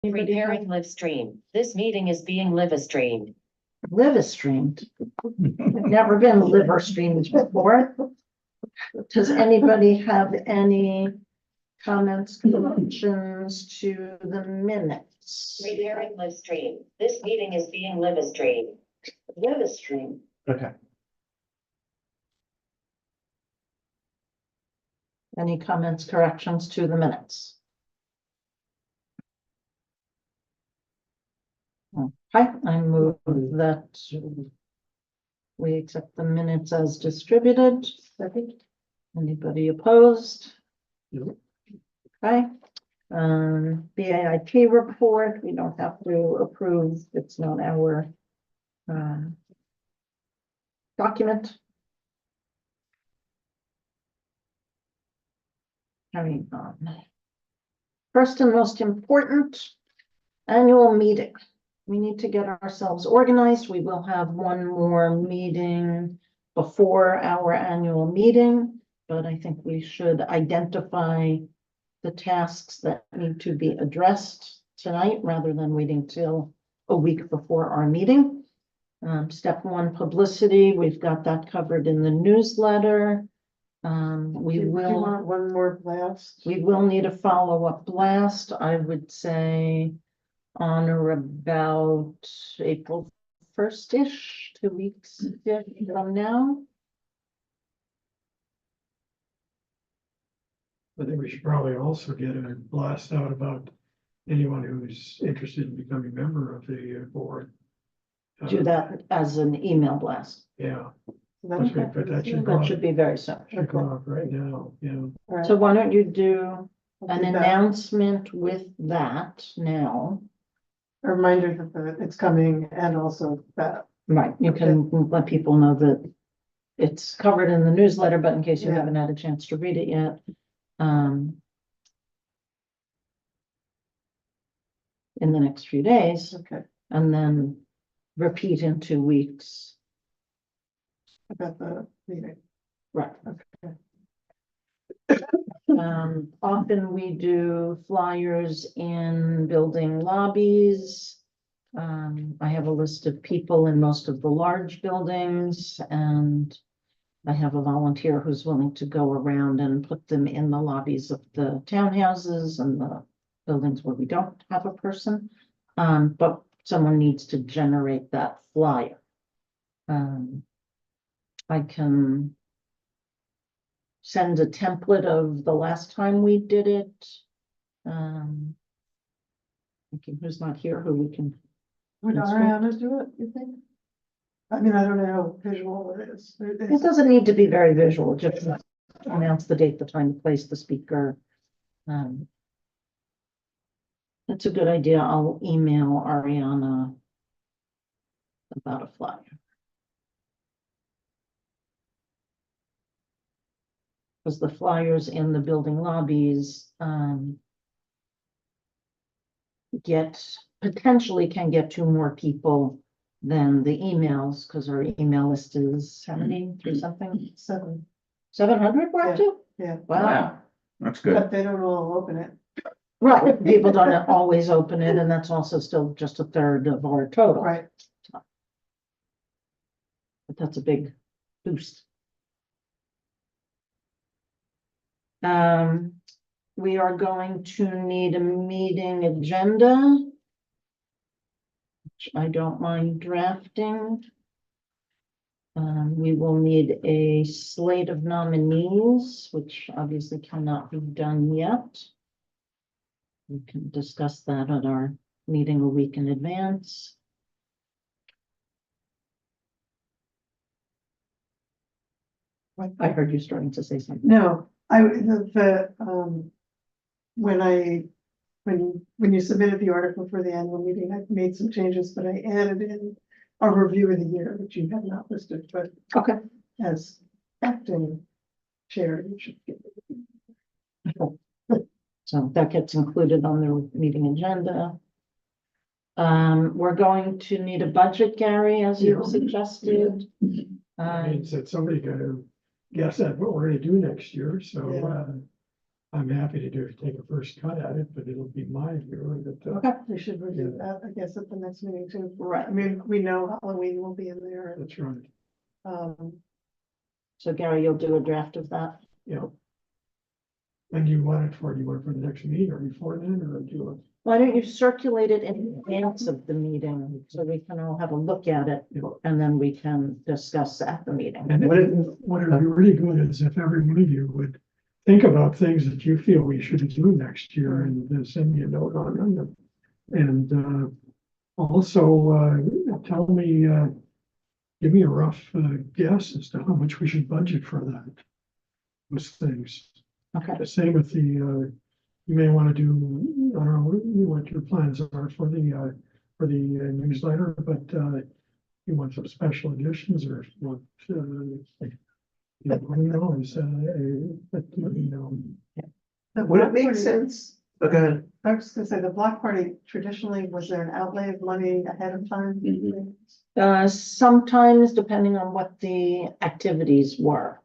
Repairing live stream. This meeting is being live streamed. Live streamed. I've never been liver streamed before. Does anybody have any comments, corrections to the minutes? Repairing live stream. This meeting is being live streamed. Live stream. Okay. Any comments, corrections to the minutes? Okay, I move that we accept the minutes as distributed. Anybody opposed? No. Okay, BAIP report, we don't have to approve, it's not our document. Carrying on. First and most important, annual meeting. We need to get ourselves organized. We will have one more meeting before our annual meeting, but I think we should identify the tasks that need to be addressed tonight rather than waiting till a week before our meeting. Step one, publicity. We've got that covered in the newsletter. We Do you will. want one more blast? We will need a follow-up blast, I would say, on or about April 1st-ish, 2 weeks from now. I think we should probably also get a blast out about anyone who's interested in becoming a member of the board. Do that as an email blast. Yeah, That's okay, but that should go That out, should be very soon. should go out right now, yeah. So why don't you do an announcement with that now? A reminder that it's coming and also that, Right, you can let people know that it's covered in the newsletter, but in case you Yeah. haven't had a chance to read it yet. In the next few days, okay, and then repeat in 2 weeks. about the meeting. Right. Okay. Often we do flyers in building lobbies. I have a list of people in most of the large buildings, and I have a volunteer who's willing to go around and put them in the lobbies of the townhouses and the buildings where we don't have a person. But someone needs to generate that flyer. I can send a template of the last time we did it. Thinking who's not here, who we can. Would That's Ariana do it, you think? I mean, I don't know how visual it is. It doesn't need to be very visual, just announce the date, the time, the place, the speaker. That's a good idea. I'll email Ariana about a flyer. Because the flyers in the building lobbies, potentially can get to more people than the emails, because our email list is 70 through something, 700 we're up to? Yeah, Wow, That's good. but they don't all open it. right, people don't always open it, and that's also still just a third of our total. Right, But that's a big boost. We are going to need a meeting agenda, which I don't mind drafting. We will need a slate of nominees, which obviously cannot be done yet. We can discuss that at our meeting a week in advance. I heard you starting to say something. no, when you submitted the article for the annual meeting, I made some changes, but I added in a review of the year, which you had not listed, but Okay. as acting chair, you should get it. So that gets included on the meeting agenda. We're going to need a budget, Gary, as you Yeah. suggested. Means that somebody got to guess at what we're gonna do next year, so, Yeah. I'm happy to take a first cut at it, but it'll be my view that, Okay. We should review that, I guess, at the next meeting too. Right. I mean, we know Halloween will be in there. that's right, Um, So Gary, you'll do a draft of that? you know. And do you want it for the next meeting or before then, or do you? Why don't you circulate it in advance of the meeting so we can all have a look at it You know, and then we can discuss at the meeting? and what would be really good is if every one of you would think about things that you feel we should do next year and then send me a note on them. And also tell me, give me a rough guess as to how much we should budget for that. Those things. Okay, The same with the, you may want to do, I don't know what your plans are for the newsletter, but you want some special editions or what? Who knows? But, you know, the Would it Block make Party- sense? Okay. I was just gonna say, the block party traditionally, was there an outlay of money ahead of time? Mhm. sometimes depending on what the activities were.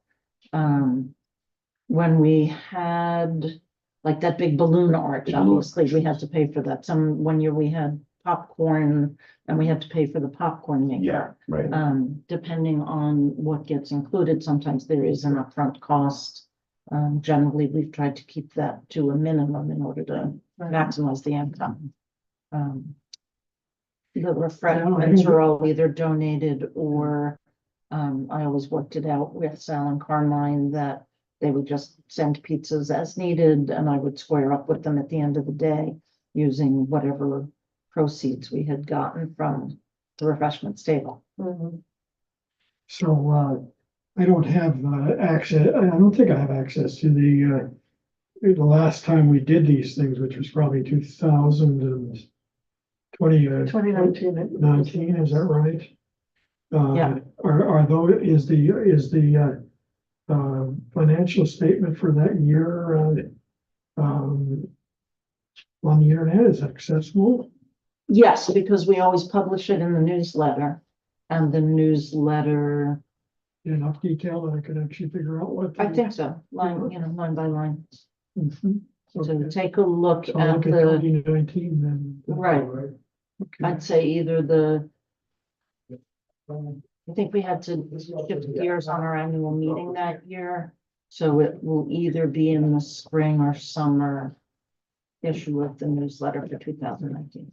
When we had like that big balloon arch, The balloon obviously we had to pay for that. One year we had popcorn and we had to pay for the popcorn maker. Yeah, right. Depending on what gets included, sometimes there is an upfront cost. Generally, we've tried to keep that to a minimum in order to maximize the income. The refreshments are all either donated or, I always worked it out with Sal and Carmine that they would just send pizzas as needed and I would square up with them at the end of the day using whatever proceeds we had gotten from the refreshments table. Mhm. so I don't have access, I don't think I have access to the last time we did these things, which was probably 2020. 2019. 19, is that right? Yeah. Are those, is the financial statement for that year, on the internet, is accessible? Yes, because we always publish it in the newsletter and the newsletter, Enough detail that I could actually figure out what? I think so, line by line. Mhm. So Okay. take a look So I'll at look at the, 2019 then. Right. Okay. I'd say either I think we had to shift gears on our annual meeting that year. So it will either be in the spring or summer issue of the newsletter for 2019.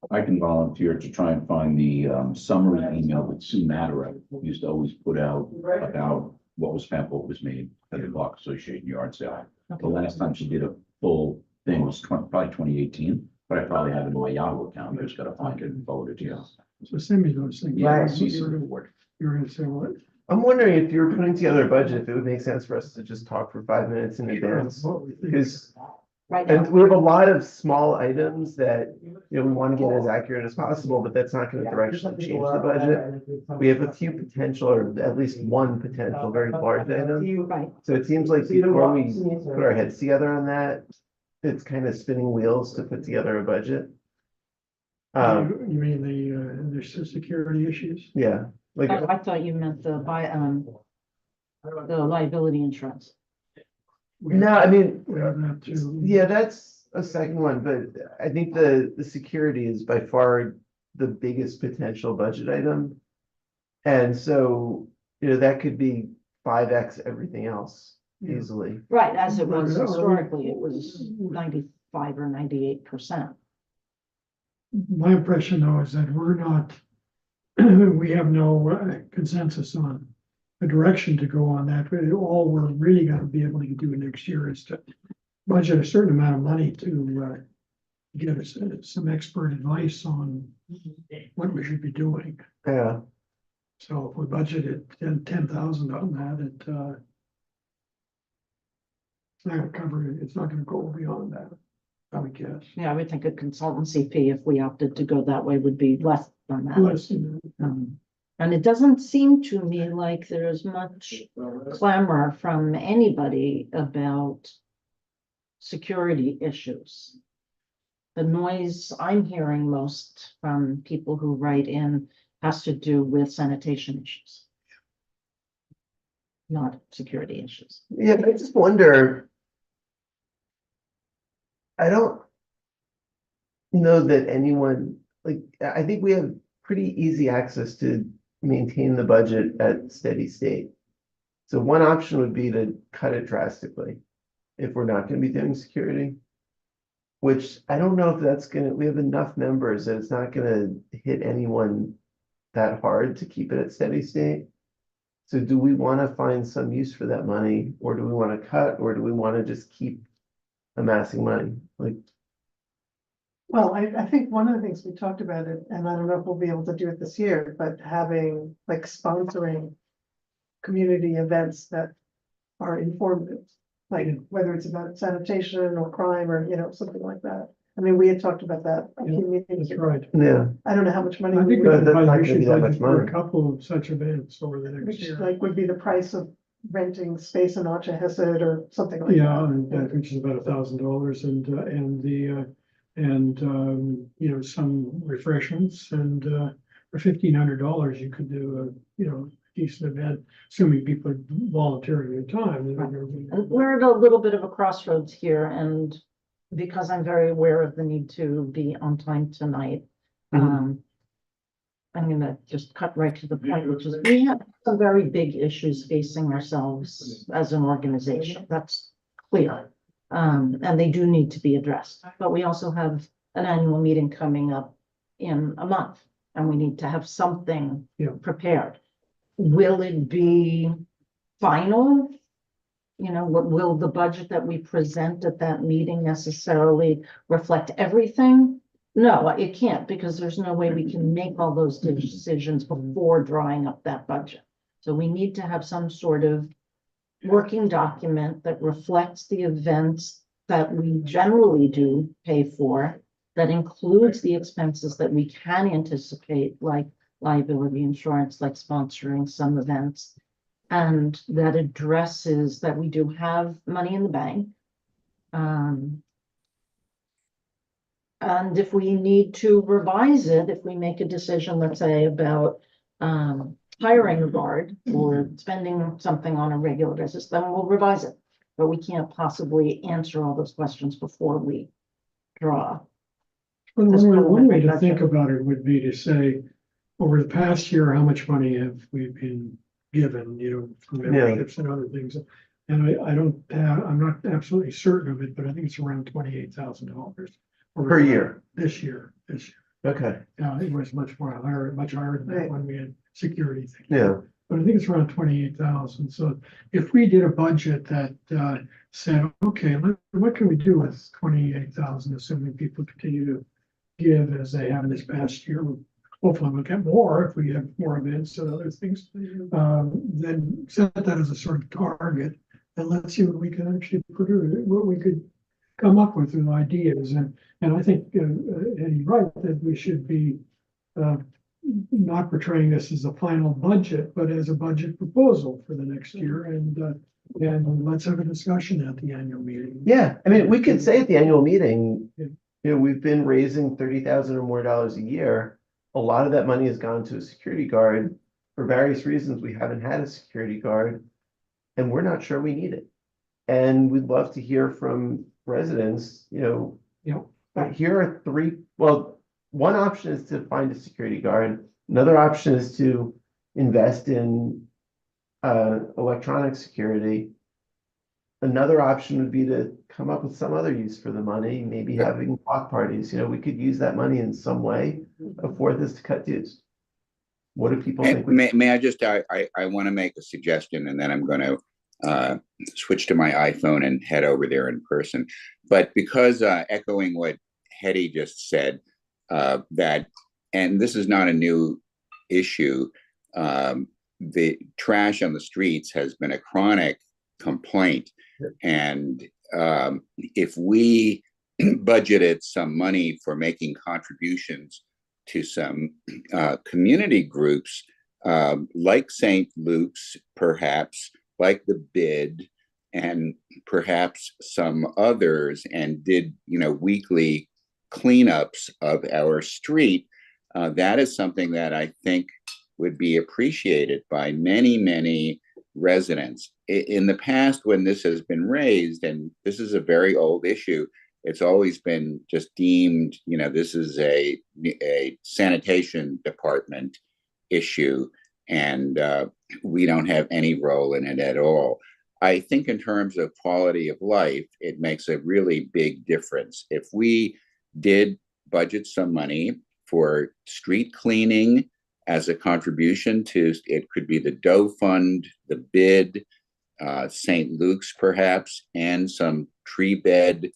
I can volunteer to try and find the summary email that Sue Mattera used to always put out about what was spent, what was made at the Block Association yard sale. The last time she did a full thing was probably 2018, but I probably have it in my Yahoo account. I just gotta find it and forward it to you. So send me those things. Yeah, You're CC gonna- report. You're gonna say what? I'm wondering if you're putting together a budget, if it would make sense for us to just talk for 5 minutes in advance. What we think. Because, Right and now, we have a lot of small items that, we want to get as accurate as possible, but that's not gonna directionally change the budget. We have a few potential, or at least one potential very large item. right, So it seems like before we put our heads together on that, it's kind of spinning wheels to put together a budget. You mean the security issues? Yeah, like, I thought you meant the liability insurance. We no, have- I mean, We have that too. yeah, that's a second one, but I think the security is by far the biggest potential budget item. And so, that could be 5x everything else Yeah. easily. Right, as it was Right. historically, it was 95 or 98%. My impression though is that we're not, we have no consensus on the direction to go on that. But all we're really gonna be able to do next year is to budget a certain amount of money to get us some expert advice on what we should be doing. Yeah, So if we budgeted 10,000 on that, it's not gonna cover it. It's not gonna go beyond that, I would guess. Yeah, I would think a consultancy fee, if we opted to go that way, would be less than that. Less than that. And it doesn't seem to me like there's much clamor from anybody about security issues. The noise I'm hearing most from people who write in has to do with sanitation issues. Not security issues. yeah, I just wonder. I don't know that anyone, like, I think we have pretty easy access to maintain the budget at steady state. So one option would be to cut it drastically if we're not gonna be doing security. Which I don't know if that's gonna, we have enough members that it's not gonna hit anyone that hard to keep it at steady state. So do we wanna find some use for that money, or do we wanna cut, or do we wanna just keep amassing money? Like, Well, I think one of the things we talked about it, and I don't know if we'll be able to do it this year, but having like sponsoring community events that are informative, like whether it's about sanitation or crime or, you know, something like that. I mean, we had talked about that a few meetings That's ago. right. yeah, I don't know how much money I we think we would, But should that's not gonna be that much budget for money. a couple of such events over the next which year. like would be the price of renting space in Archa Hesed or something like Yeah, that. and that, which is about $1,000 you know, some refreshments and, for $1,500, you could do a, you know, decent event, assuming people are volunteering their time. And we're at a little bit of a crossroads here, and because I'm very aware of the need to be on time tonight. Mhm. I'm gonna just cut right to the point, which is we have some very big issues facing ourselves as an organization, that's clear. And they do need to be addressed, but we also have an annual meeting coming up in a month, and we need to have something Yeah. prepared. Will it be final? You know, will the budget that we present at that meeting necessarily reflect everything? No, it can't, because there's no way we can make all those decisions before drawing up that budget. So we need to have some sort of working document that reflects the events that we generally do pay for, that includes the expenses that we can anticipate, like liability insurance, like sponsoring some events. And that addresses that we do have money in the bank. And if we need to revise it, if we make a decision, let's say, about hiring a guard or spending something on a regular basis, then we'll revise it. But we can't possibly answer all those questions before we draw. Well, This one way to budget. think about it would be to say, over the past year, how much money have we been given, you know, from memberships and other things? And I don't have, I'm not absolutely certain of it, but I think it's around $28,000. Per year. This year. Okay, It was much higher than that Right. when we had security things. yeah, But I think it's around 28,000. So if we did a budget that said, okay, what can we do with 28,000, assuming people continue to give as they have in this past year? Hopefully we'll get more if we have more events and other things. Then set that as a sort of target, and let's see what we can actually produce, what we could come up with ideas. And I think Eddie's right that we should be not portraying this as a final budget, but as a budget proposal for the next year. And let's have a discussion at the annual meeting. yeah, I mean, we could say at the annual meeting, Yeah. you know, we've been raising $30,000 or more a year. A lot of that money has gone to a security guard. For various reasons, we haven't had a security guard, and we're not sure we need it. And we'd love to hear from residents, you know, Yeah. here are three, well, one option is to find a security guard. Another option is to invest in electronic security. Another option would be to come up with some other use for the money, maybe having block parties, you know, we could use that money in some way. A fourth is to cut dues. What do people think? May I just, I want to make a suggestion, and then I'm going to switch to my iPhone and head over there in person. But because echoing what Hetty just said, that, and this is not a new issue, the trash on the streets has been a chronic complaint. And if we budgeted some money for making contributions to some community groups, like St. Luke's, perhaps, like the Bid, and perhaps some others, and did, you know, weekly cleanups of our street, that is something that I think would be appreciated by many, many residents. In the past, when this has been raised, and this is a very old issue, it's always been just deemed, this is a sanitation department issue, and we don't have any role in it at all. I think in terms of quality of life, it makes a really big difference. If we did budget some money for street cleaning as a contribution to, it could be the Doe Fund, the bid, St. Luke's perhaps, and some tree bed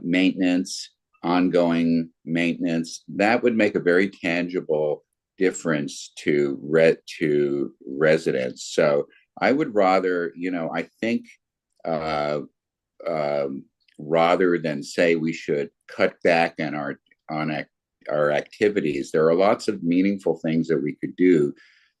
maintenance, ongoing maintenance, that would make a very tangible difference to residents. So I would rather, I think rather than say we should cut back on our activities, there are lots of meaningful things that we could do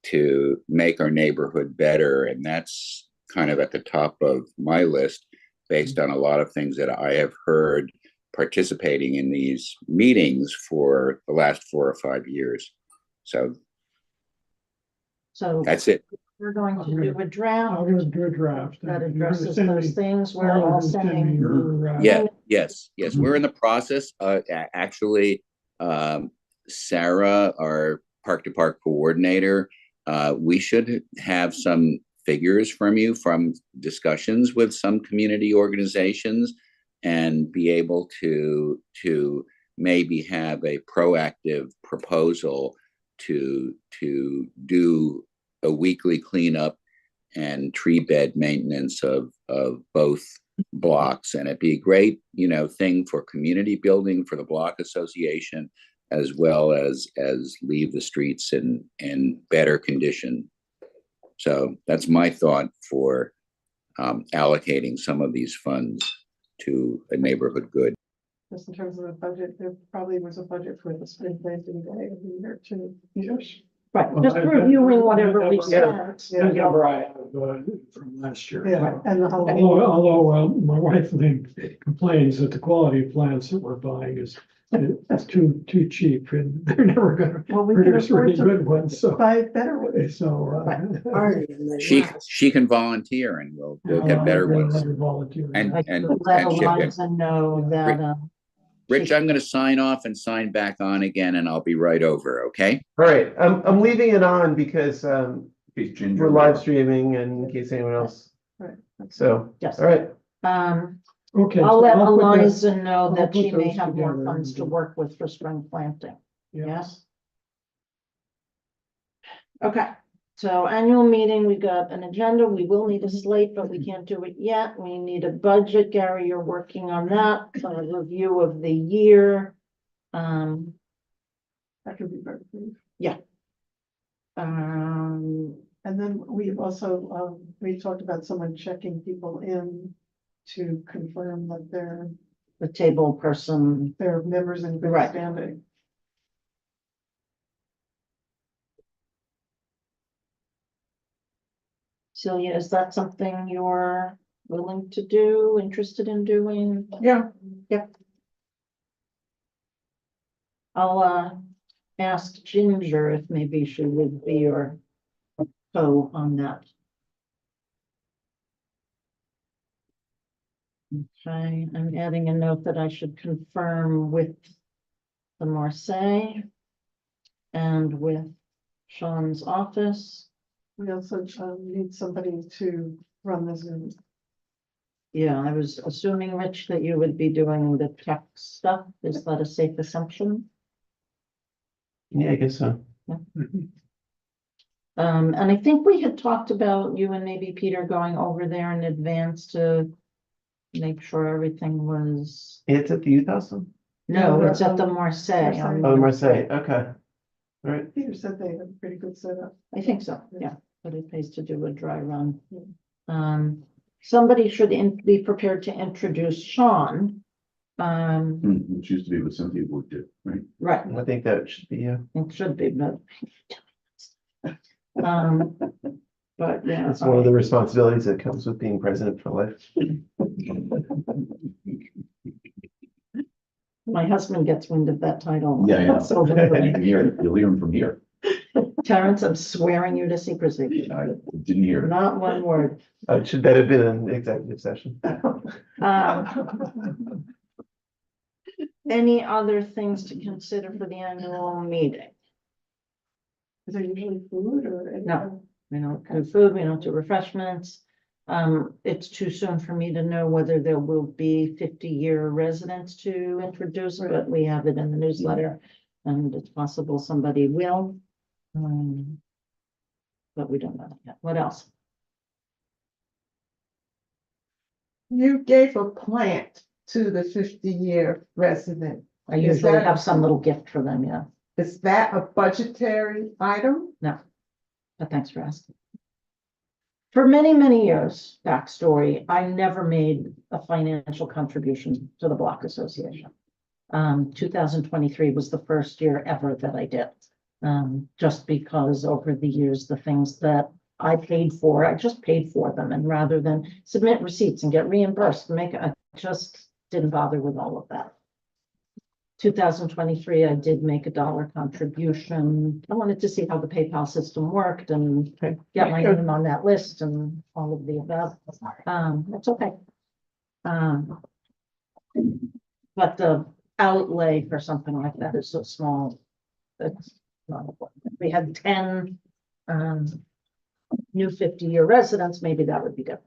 to make our neighborhood better, and that's kind of at the top of my list based on a lot of things that I have heard participating in these meetings for the last 4 or 5 years. So that's it. We're going to do a draft I'm gonna do a draft. that and you're gonna addresses send those me- things. We're all all of you send me sending. your, Yes. We're in the process. Actually, Sarah, our park to park coordinator, we should have some figures from you from discussions with some community organizations, and be able to maybe have a proactive proposal to do a weekly cleanup and tree bed maintenance of both blocks. And it'd be a great, thing for community building for the block association, as well as leave the streets in better condition. So that's my thought for allocating some of these funds to a neighborhood good. Just in terms of the budget, there probably was a budget for the spring planting day every year too. Yes. Right, Well, just I- reviewing whatever we Yeah. spent. That number I have from last year. Yeah, and the whole. Although my wife Lynn complains that the quality of plants that we're buying is too cheap, and they're never gonna Well, we can produce afford really to good ones, so. buy better ones. She can volunteer, and we'll get better ones. And Like and to let and ship it. Eliza know that, Rich, I'm going to sign off and sign back on again, and I'll be right over. Okay. All right, I'm leaving it on because Okay, Ginger. we're live streaming and in case anyone else. Right. So, yes. all right, Okay. I'll so let put that- Eliza know I'll that she put may those have more together funds and to do- work with for spring planting. Yeah. Yes? Okay, so annual meeting, we got an agenda. We will need a slate, but we can't do it yet. We need a budget. Gary, you're working on that, a review of the year. That could be very brief. And And then we also, we talked about someone checking people in to confirm that the table person, they're members in good Right. standing. Celia, is that something you're willing to do, interested in doing? Yeah. Yep. I'll ask Ginger if maybe she would be your co on that. Okay, I'm adding a note that I should confirm with the Marseille and with Sean's office. We also need somebody to run the Zoom. Yeah, I was assuming, Rich, that you would be doing the tech stuff. Is that a safe assumption? yeah, I guess so. And I think we had talked about you and maybe Peter going over there in advance to make sure everything was, It's at the youth house? then? no, No, it's at the Marseille. on- Oh, Marseille, okay. All right, Peter said they had a pretty good setup. I think so, yeah, but it pays to do a dry run. Somebody should be prepared to introduce Sean. Which used to be what Cynthia would do, right? Right, I think that should be, it should be, but. But yeah. it's one of the responsibilities that comes with being president for life. My husband gets wind of that title. Yeah, yeah. So, You can hear it. You'll hear him from here. Terrence, I'm swearing you to secrecy. I didn't hear it. Not one word. Should that have been an executive session? Any other things to consider for the annual meeting? Is there usually food or? any- No. We don't do food, we don't do refreshments. It's too soon for me to know whether there will be 50-year residents to introduce, but we have it in the newsletter. And it's possible somebody will. But we don't know that yet. What else? You gave a plant to the 50-year resident. I Is usually that- have some little gift for them, yeah, Is that a budgetary item? but thanks for asking. For many, many years, backstory, I never made a financial contribution to the Block Association. 2023 was the first year ever that I did. Just because over the years, the things that I paid for, I just paid for them, and rather than submit receipts and get reimbursed, I just didn't bother with all of that. 2023, I did make $1 contribution. I wanted to see how the PayPal system worked and get my name on that list and all of the above. That's okay. But the outlay for something like that is so small. That's not important. If we had 10 new 50-year residents, maybe that would be different.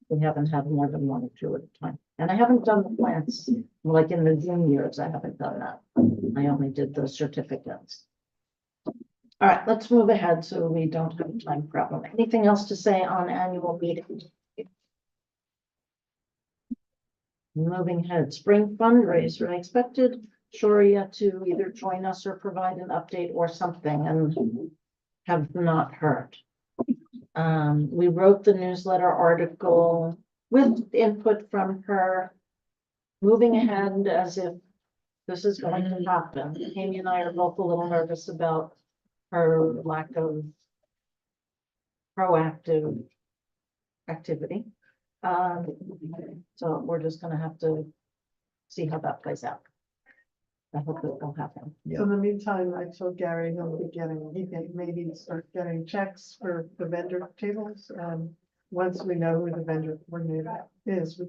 We haven't had more than 1 or 2 at a time. And I haven't done the plants, like in the Zoom years, I haven't done that. I only did the certificates. All right, let's move ahead so we don't have a time problem. Anything else to say on annual meeting? Moving ahead, spring fundraiser. I expected Shoria to either join us or provide an update or something, and have not heard. We wrote the newsletter article with input from her, moving ahead as if this is going to happen. Amy and I are both a little nervous about her lack of proactive activity. So we're just gonna have to see how that plays out. I hope it will happen. So in the meantime, I told Gary he'll be getting, he can maybe start getting checks for the vendor tables. Once we know who the vendor coordinator is,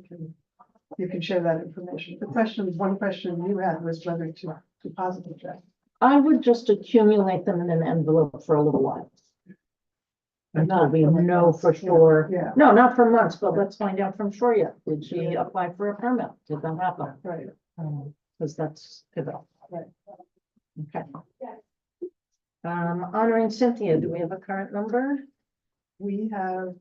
you can share that information. One question you had was whether to deposit the check. I would just accumulate them in an envelope for a little while. Until we know for sure. Yeah, No, not for months, but let's find out from Shoria. Did she apply for a permit? Did that happen? right. Because that's pivotal. Right. Okay. Honoring Cynthia, do we have a current number? We have,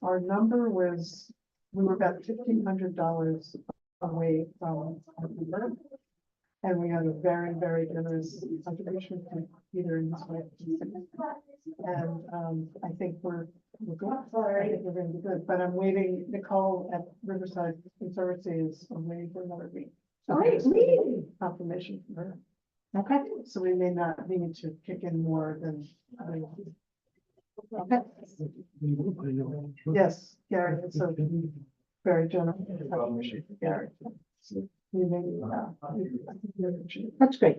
our number was, we were about $1,500 away from our number. And we had a very, very generous contribution from Peter and his wife. And I think we're good. I think we're going to be good, but I'm waiting, Nicole at Riverside Conservancy is, I'm waiting for another week. Confirmation from her. Okay, So we may not need to kick in more than, okay. yes, Gary, it's a very generous contribution for Gary. So we may, That's great.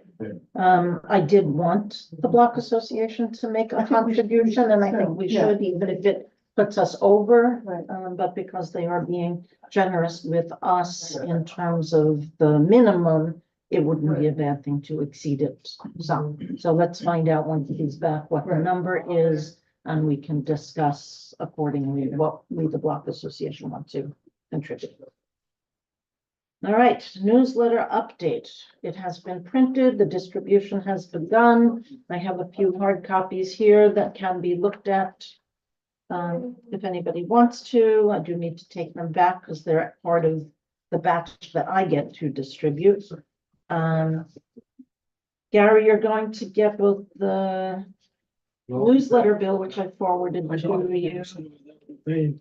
I did want the Block Association to make a contribution, and I think we Yeah. should, even if it puts us over. Right. But because they are being generous with us in terms of the minimum, it wouldn't be a bad thing to exceed it some. So let's find out when he's back what the Right. number is, and we can discuss accordingly what we, the Block Association, want to contribute. All right, newsletter update. It has been printed, the distribution has begun. I have a few hard copies here that can be looked at. If anybody wants to, I do need to take them back because they're part of the batch that I get to distribute. Gary, you're going to get both the newsletter bill, which I forwarded to you.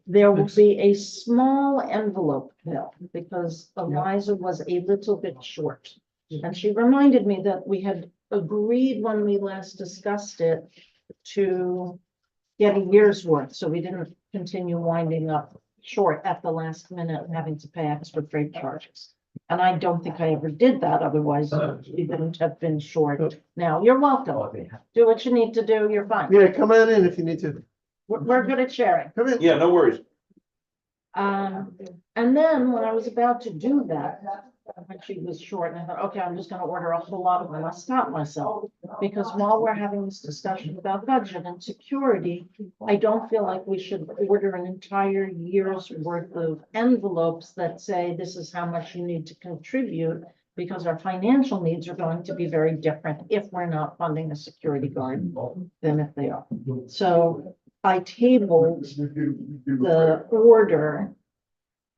There will be a small envelope bill because Eliza was a little bit short. And she reminded me that we had agreed when we last discussed it to get a year's worth, so we didn't continue winding up short at the last minute, having to pay extra freight charges. And I don't think I ever did that, otherwise you wouldn't have been short. Now, you're welcome. Do what you need to do, you're fine. Yeah, come on in if you need to. We're good at sharing. Come in. Yeah, no worries. And then when I was about to do that, when she was short, and I thought, okay, I'm just gonna order a whole lot of them, I stopped myself. Because while we're having this discussion about budget and security, I don't feel like we should order an entire year's worth of envelopes that say this is how much you need to contribute. Because our financial needs are going to be very different if we're not funding a security guard than if they are. So I tabled the order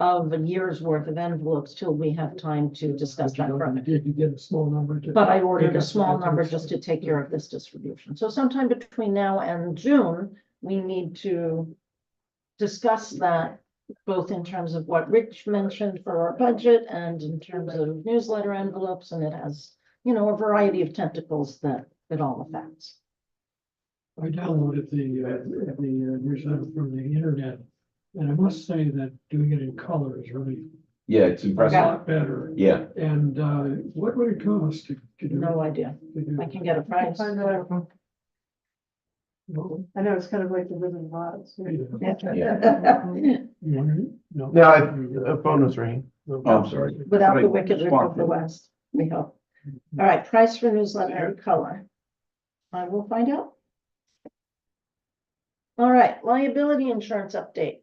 of a year's worth of envelopes till we have time to discuss that further. Did you get a small number? But I ordered a small number just to take care of this distribution. So sometime between now and June, we need to discuss that, both in terms of what Rich mentioned for our budget and in terms of newsletter envelopes, and it has, you know, a variety of tentacles that it all affects. I downloaded the newsletter from the internet, and I must say that doing it in color is really Yeah, it's a impressive. lot better. Yeah. And what would it cost to do? No idea. to do I can get a price. Find out. No? I know, it's kind of like the Wizard of Oz. You want to- No. No, a phone was ringing. Oh, I'm sorry. Without the wicked witch of the west, we hope. All right, price for newsletter and color. I will find out. All right, liability insurance update.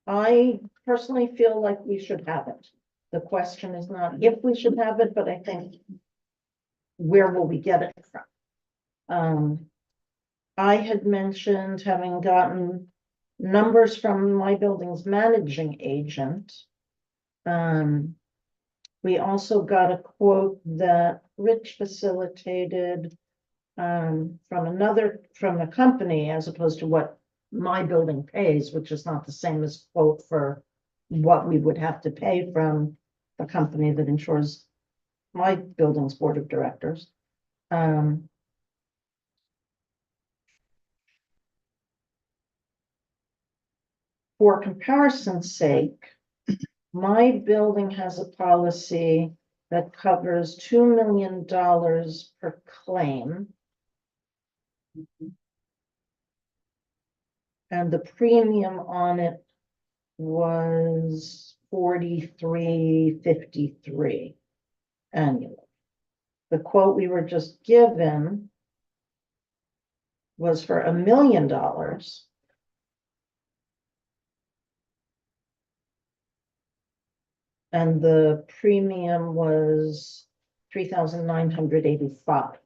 I personally feel like we should have it. The question is not if we should have it, but I think where will we get it from? I had mentioned having gotten numbers from my building's managing agent. We also got a quote that Rich facilitated from a company, as opposed to what my building pays, which is not the same as quote for what we would have to pay from the company that insures my building's board of directors. For comparison's sake, my building has a policy that covers $2 million per claim. And the premium on it was $43.53 annually. The quote we were just given was for $1 million. And the premium was $3,985.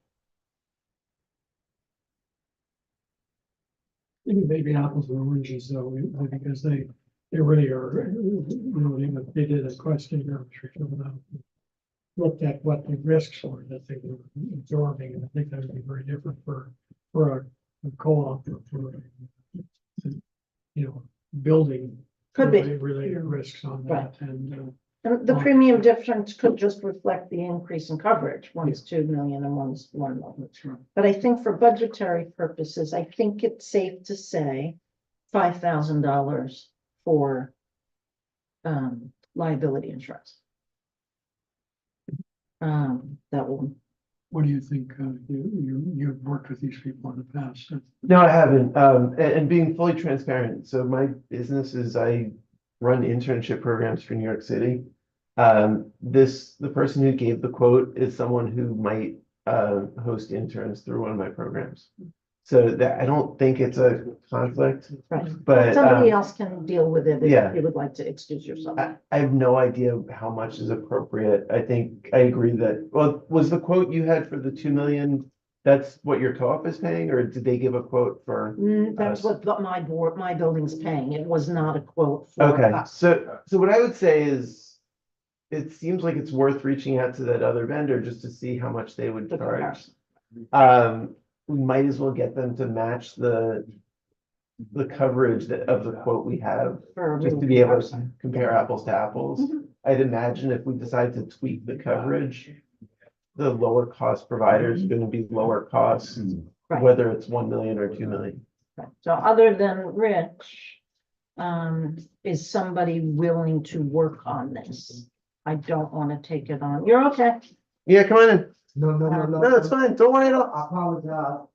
Maybe apples and oranges though, because they really are, they did a questionnaire, looked at what the risks were that they were absorbing, and I think that would be very different for a co-op or for, building. Could be. Related risks on that, and The premium difference could just reflect the increase in coverage. One's 2 million and one's 1 million. that's right. But I think for budgetary purposes, I think it's safe to say $5,000 for liability insurance. That will, What do you think? You've worked with these people in the past. No, I haven't. And being fully transparent, so my business is I run internship programs for New York City. The person who gave the quote is someone who might host interns through one of my programs. So that I don't think it's a conflict, right. but Somebody else can deal with it yeah. if you would like to excuse yourself. I have no idea how much is appropriate. I think I agree that, well, was the quote you had for the 2 million, that's what your co-op is paying, or did they give a quote for? That's what my building's paying. It was not a quote for Okay, us. so what I would say is, it seems like it's worth reaching out to that other vendor just to see how much they would The charge. comparison. We might as well get them to match the coverage of the quote we have, For a just real to be able to comparison. compare apples to apples. Mhm. I'd imagine if we decide to tweak the coverage, the lower cost provider is gonna be lower cost, Right. whether it's 1 million or 2 million. Right. So other than Rich, Is somebody willing to work on this? I don't want to take it on. You're okay. Yeah, come on in. No, No, it's fine. Don't worry at all. I apologize.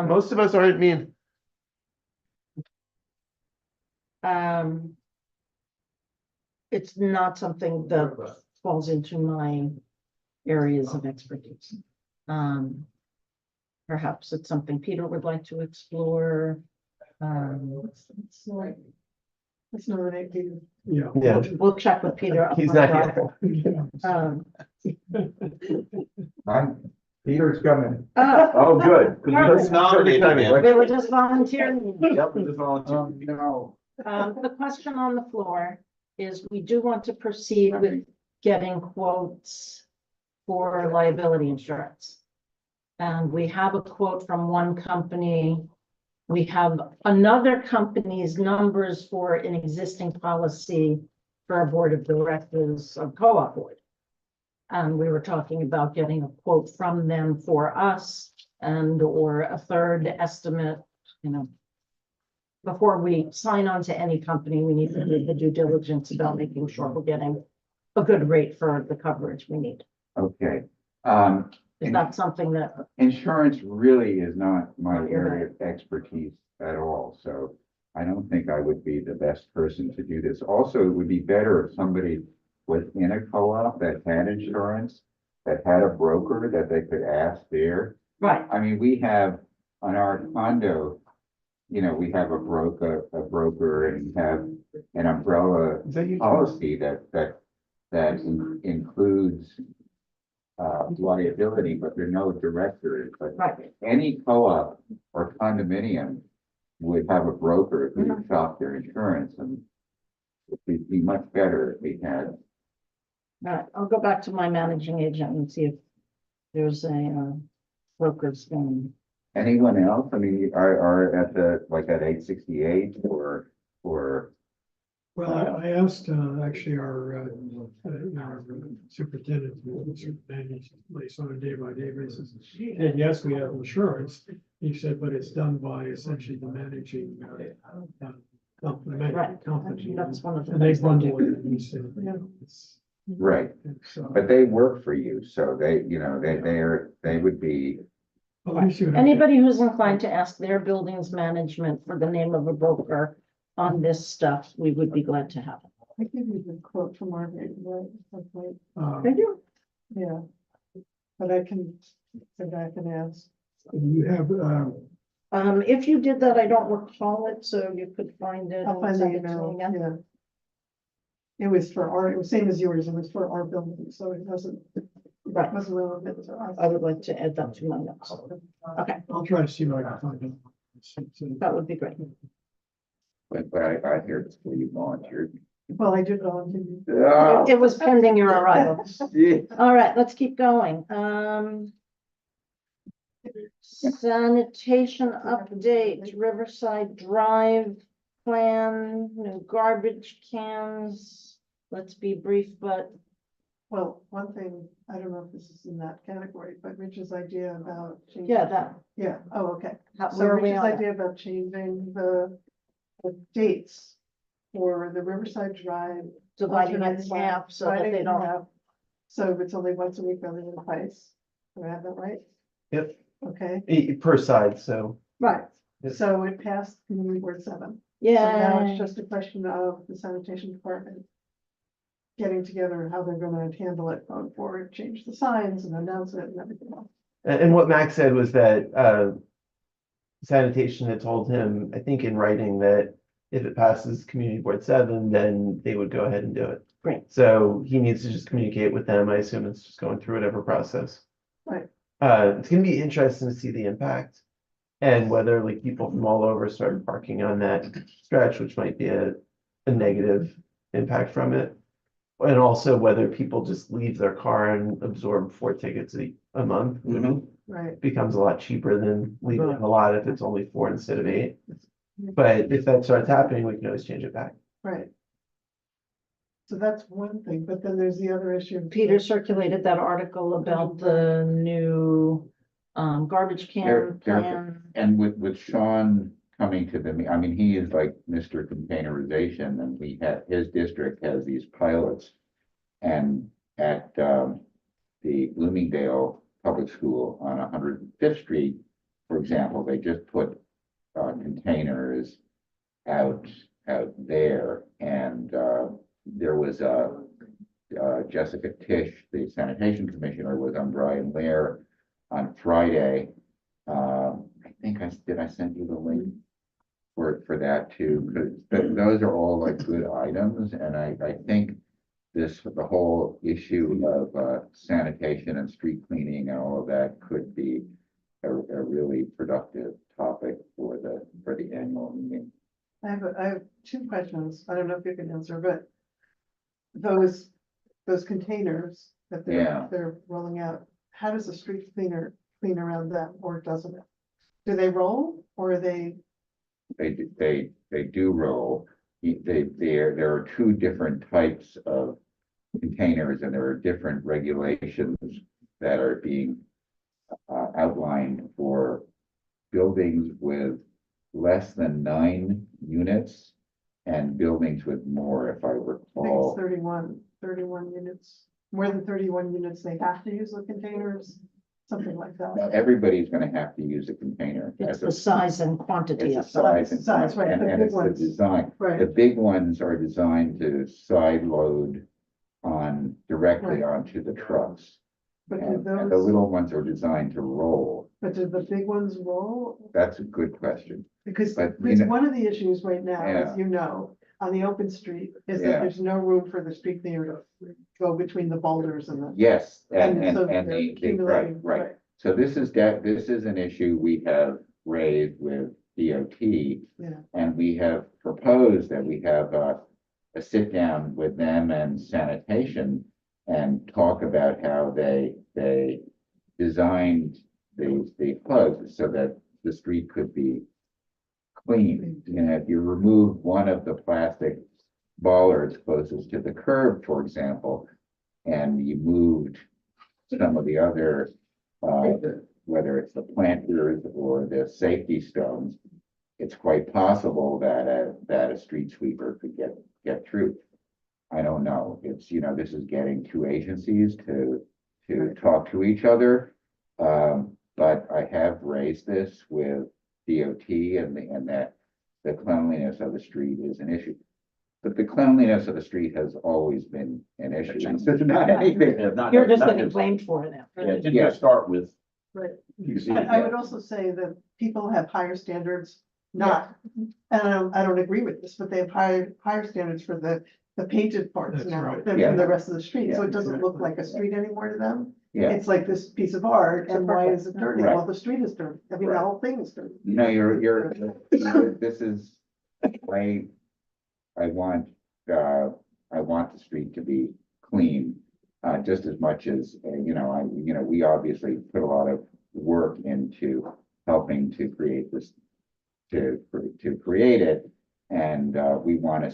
Most of us aren't mean. Um, it's not something that falls into my areas of expertise. Perhaps it's something Peter would like to explore. Let's nominate Peter. Yeah. Yeah. We'll check with Peter. He's on not that. here. Um, Peter's coming. oh, Oh, good. Perfect. Nominated. we were just volunteering. Yep, we just volunteered. No. The question on the floor is, we do want to proceed with getting quotes for liability insurance. And we have a quote from one company. We have another company's numbers for an existing policy for a board of directors of co-op board. And we were talking about getting a quote from them for us and or a third estimate, you know. Before we sign on to any company, we need to do the due diligence about making sure we're getting a good rate for the coverage we need. Okay, Is that something that, insurance really is not my Not your area of expertise at all, so I don't think I would be the best person to do this. Also, it would be better if somebody was in a co-op that had insurance, that had a broker that they could ask there. right, I mean, we have on our condo, you know, we have a broker and we have an umbrella Is that you? policy that includes liability, but there are no directors, but right, any co-op or condominium would have a broker who would shop their insurance, and it'd be much better if we had. right. I'll go back to my managing agent and see if there's a broker's thing. Anyone else? I mean, are at the, like at 868 or, Well, I asked, actually our superintendent, manage place on a day-by-day basis. And yes, we have insurance. He said, but it's done by essentially the managing Right. company. That's one of the And they things they bundle do. it, and he said. it's- right, it's, but they work for you, so they, you know, they would be, well, at least you have- Anybody who's inclined to ask their buildings management for the name of a broker on this stuff, we would be glad to have. I give you the quote from our, right? Okay, Thank you. yeah. But I can go back and ask. You have, If you did that, I don't recall it, so you could find it. I'll and find the send it to me email, again. yeah. It was same as yours, it was for our building, so it wasn't Right, relevant to us. I would like to add that to my notes. Okay, I'll try to see what I can find out. So- that would be great. but I hear it's where you volunteered. Well, I did volunteer. Oh, It was pending your arrival. yeah. All right, let's keep going. Sanitation update, Riverside Drive plan, new garbage cans. Let's be brief, but Well, one thing, I don't know if this is in that category, but Rich's idea about. changing- yeah, that, Yeah, oh, okay. how- So where are we Rich's on that? idea about changing the dates for the Riverside Drive. Dividing it alternate in plan, half so that dividing they it in don't. half. So it's only once a week rather than twice. Do I have that right? Yep, Okay, per side, so. right. Yes. So it passed Community Board 7. So now Yeah, it's just a question of the sanitation department getting together how they're gonna handle it going forward, change the signs and announce it and everything else. And what Max said was that, sanitation had told him, I think in writing, that if it passes Community Board 7, then they would go ahead and do it. Great. So he needs to just communicate with them. I assume it's just going through whatever process. Right. It's gonna be interesting to see the impact and whether like people from all over start parking on that stretch, which might be a negative impact from it. And also whether people just leave their car and absorb 4 tickets a month. Mhm. Right, Becomes a lot cheaper than leaving Right. a lot if it's only 4 instead of 8. But if that starts happening, we can always change it back. right. So that's one thing, but then there's the other issue. Peter circulated that article about the new garbage can There- plan. And with Sean coming to the, I mean, he is like Mr. Containerization, and his district has these pilots. And at, the Bloomingdale Public School on 105th Street, for example, they just put, containers out there, and, there was Jessica Tisch, the sanitation commissioner, was on Brian Lair on Friday. I think did I send you the link for that too? Because those are all like good items, and I think the whole issue of sanitation and street cleaning and all of that could be a really productive topic for the annual meeting. I have two questions. I don't know if you can answer, but those containers that Yeah. they're rolling out, how does the street cleaner clean around them, or doesn't it? Do they roll, or are they? They do roll. There are two different types of containers, and there are different regulations that are being outlined for buildings with less than 9 units and buildings with more, if I I think it's recall. 31 units, more than 31 units, they have to use the containers, something like Now, that. everybody's gonna have to use a container. It's as the a- size and quantity It's of the them. size and, Size, right, the and big it's the ones. design. The Right, big ones are designed to side load directly onto the trucks. but do And the those, little ones are designed to roll. but do the big ones roll? That's a good question. Because But, you it's know- one of the issues right now, Yeah. as you know, on the open street, is Yeah. that there's no room for the street cleaner to go between the boulders and the. Yes, and so and they're right, accumulating, right. So this is an issue we have raised with DOT. Yeah. And we have proposed that we have a sit down with them and sanitation and talk about how they designed the hoods so that the street could be clean. You know, if you remove one of the plastic bollards closest to the curb, for example, and you moved some of the other, whether it's the planters or the safety stones, it's quite possible that a street sweeper could get through. I don't know. It's, this is getting two agencies to talk to each other. But I have raised this with DOT and that the cleanliness of the street is an issue. But the cleanliness of the street has always been an issue. It's not anything. You're just getting blamed for it now. Yeah, it didn't just start with. Right. You see, I would also say that people have higher standards, and I don't agree with this, but they have higher standards for the painted parts That's now right. than Yeah. for the rest of the street, so Yeah. it doesn't look like a street anymore to them. Yeah, It's like this piece of art, and why is it dirty? Right. Well, the street is dirty, I mean, the Right. whole thing is dirty. no, this is, I want the street to be clean. Just as much as, we obviously put a lot of work into helping to create this, to create it. And, we want to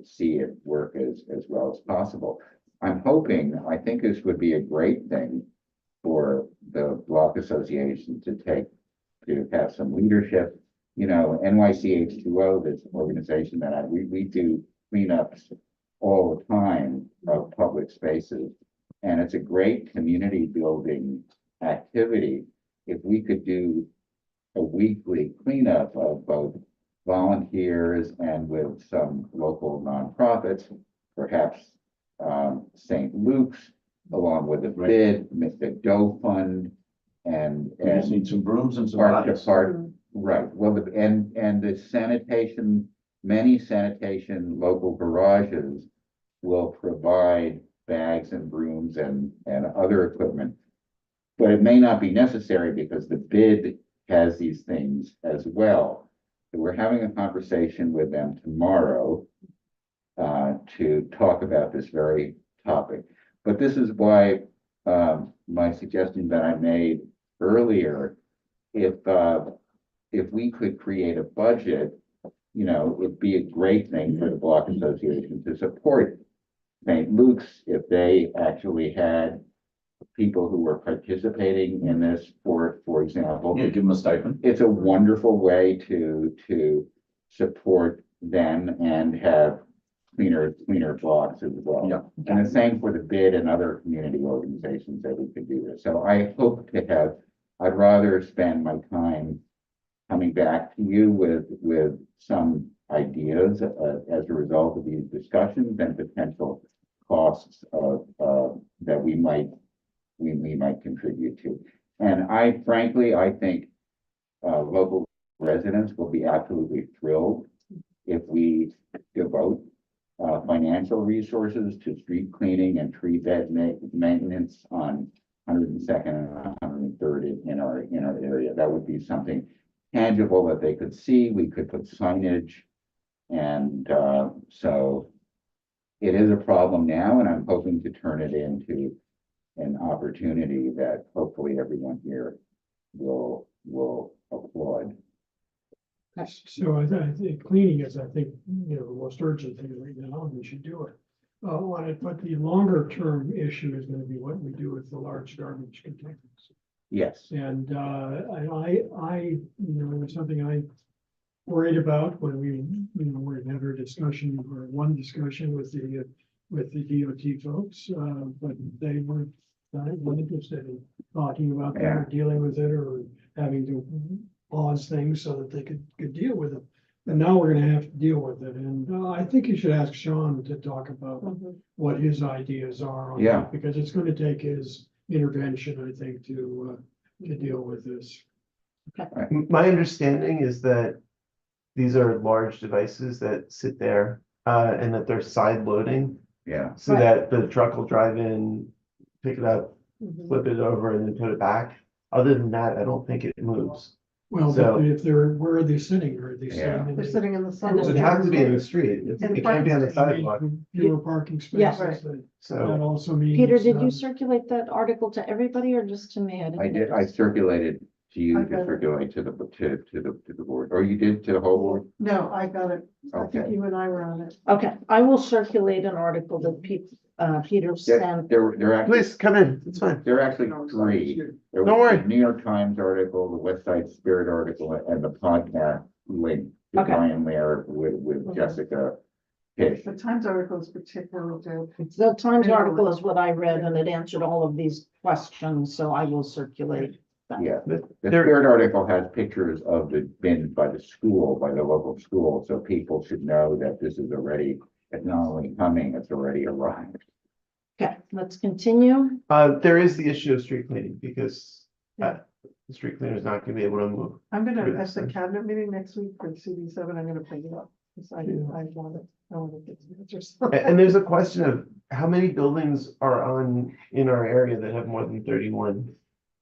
see it work as well as possible. I think this would be a great thing for the block association to have some leadership. NYCH2O, this organization that we do cleanups all the time of public spaces. And it's a great community building activity. If we could do a weekly cleanup of both volunteers and with some local nonprofits, perhaps St. Luke's, along with a bid, the Doe Fund, and We just need some brooms and some Park to bodies. Park. Right, well, and the sanitation, many sanitation local garages will provide bags and brooms and other equipment. But it may not be necessary because the bid has these things as well. So we're having a conversation with them tomorrow to talk about this very topic. But this is why my suggestion that I made earlier, if we could create a budget, it'd be a great thing for the Block Association to support St. Luke's if they actually had people who are participating in this, for example. Yeah, give them a stipend. It's a wonderful way to support them and have cleaner blocks as well. Yeah. And the same for the bid and other community organizations that we could do this. So I hope to have, I'd rather spend my time coming back to you with some ideas as a result of these discussions and potential costs of that we might contribute to. And I frankly, I think local residents will be absolutely thrilled if we devote financial resources to street cleaning and tree bed maintenance on 102nd and 103rd in our area. That would be something tangible that they could see. We could put signage, and so it is a problem now, and I'm hoping to turn it into an opportunity that hopefully everyone here will applaud. So I think cleaning is, I think, you know, the most urgent thing right now, and we should do it. On it, but the longer term issue is gonna be what we do with the large garbage containers. Yes, And you know, it was something I worried about when we had our discussion, or one discussion with the DOT folks, but they weren't interested in talking about that or dealing with it or having to pause things so that they could deal with it. And now we're gonna have to deal with it. And I think you should ask Sean to talk about what his ideas are on Yeah. that, because it's gonna take his intervention, I think, to deal with this. My understanding is that these are large devices that sit there, and that they're side loading, yeah. so Right. that the truck will drive in, pick it up, flip it over, and then put it back. Other than that, I don't think it moves. Well, So- but if they're, where are they sitting? Are they Yeah. sitting in They're the? sitting in the sun. It has to be in the street. It can't be on the sidewalk. Fewer parking Yeah. spaces. That So also means. Peter, did you um, circulate that article to everybody or just to me? I did, I circulated to you Okay. to circulate to the board, or you did to the whole board? No, I got it. I think Okay. you and I were on it. Okay, I will circulate an article that Peter There, sent. there actually, please come in, it's fine. there are actually three. There Don't was worry. the New York Times article, the West Side Spirit article, and the podcast link to Okay. Brian Lair with Jessica Fish. The Times article is particularly good. The Times article is what I read and it answered all of these questions, so I will circulate. Yeah, the There- Spirit article has pictures of the bins by the school, by the local school, so people should know that this is already, it's not only coming, it's already arrived. Okay, let's continue. There is the issue of street cleaning, because the street cleaner is not gonna be able to move. I'm gonna, Good. at the cabinet meeting next week for CD7, I'm gonna bring it up. Because I want it, I want to get some answers. And there's a question of how many buildings are in our area that have more than 31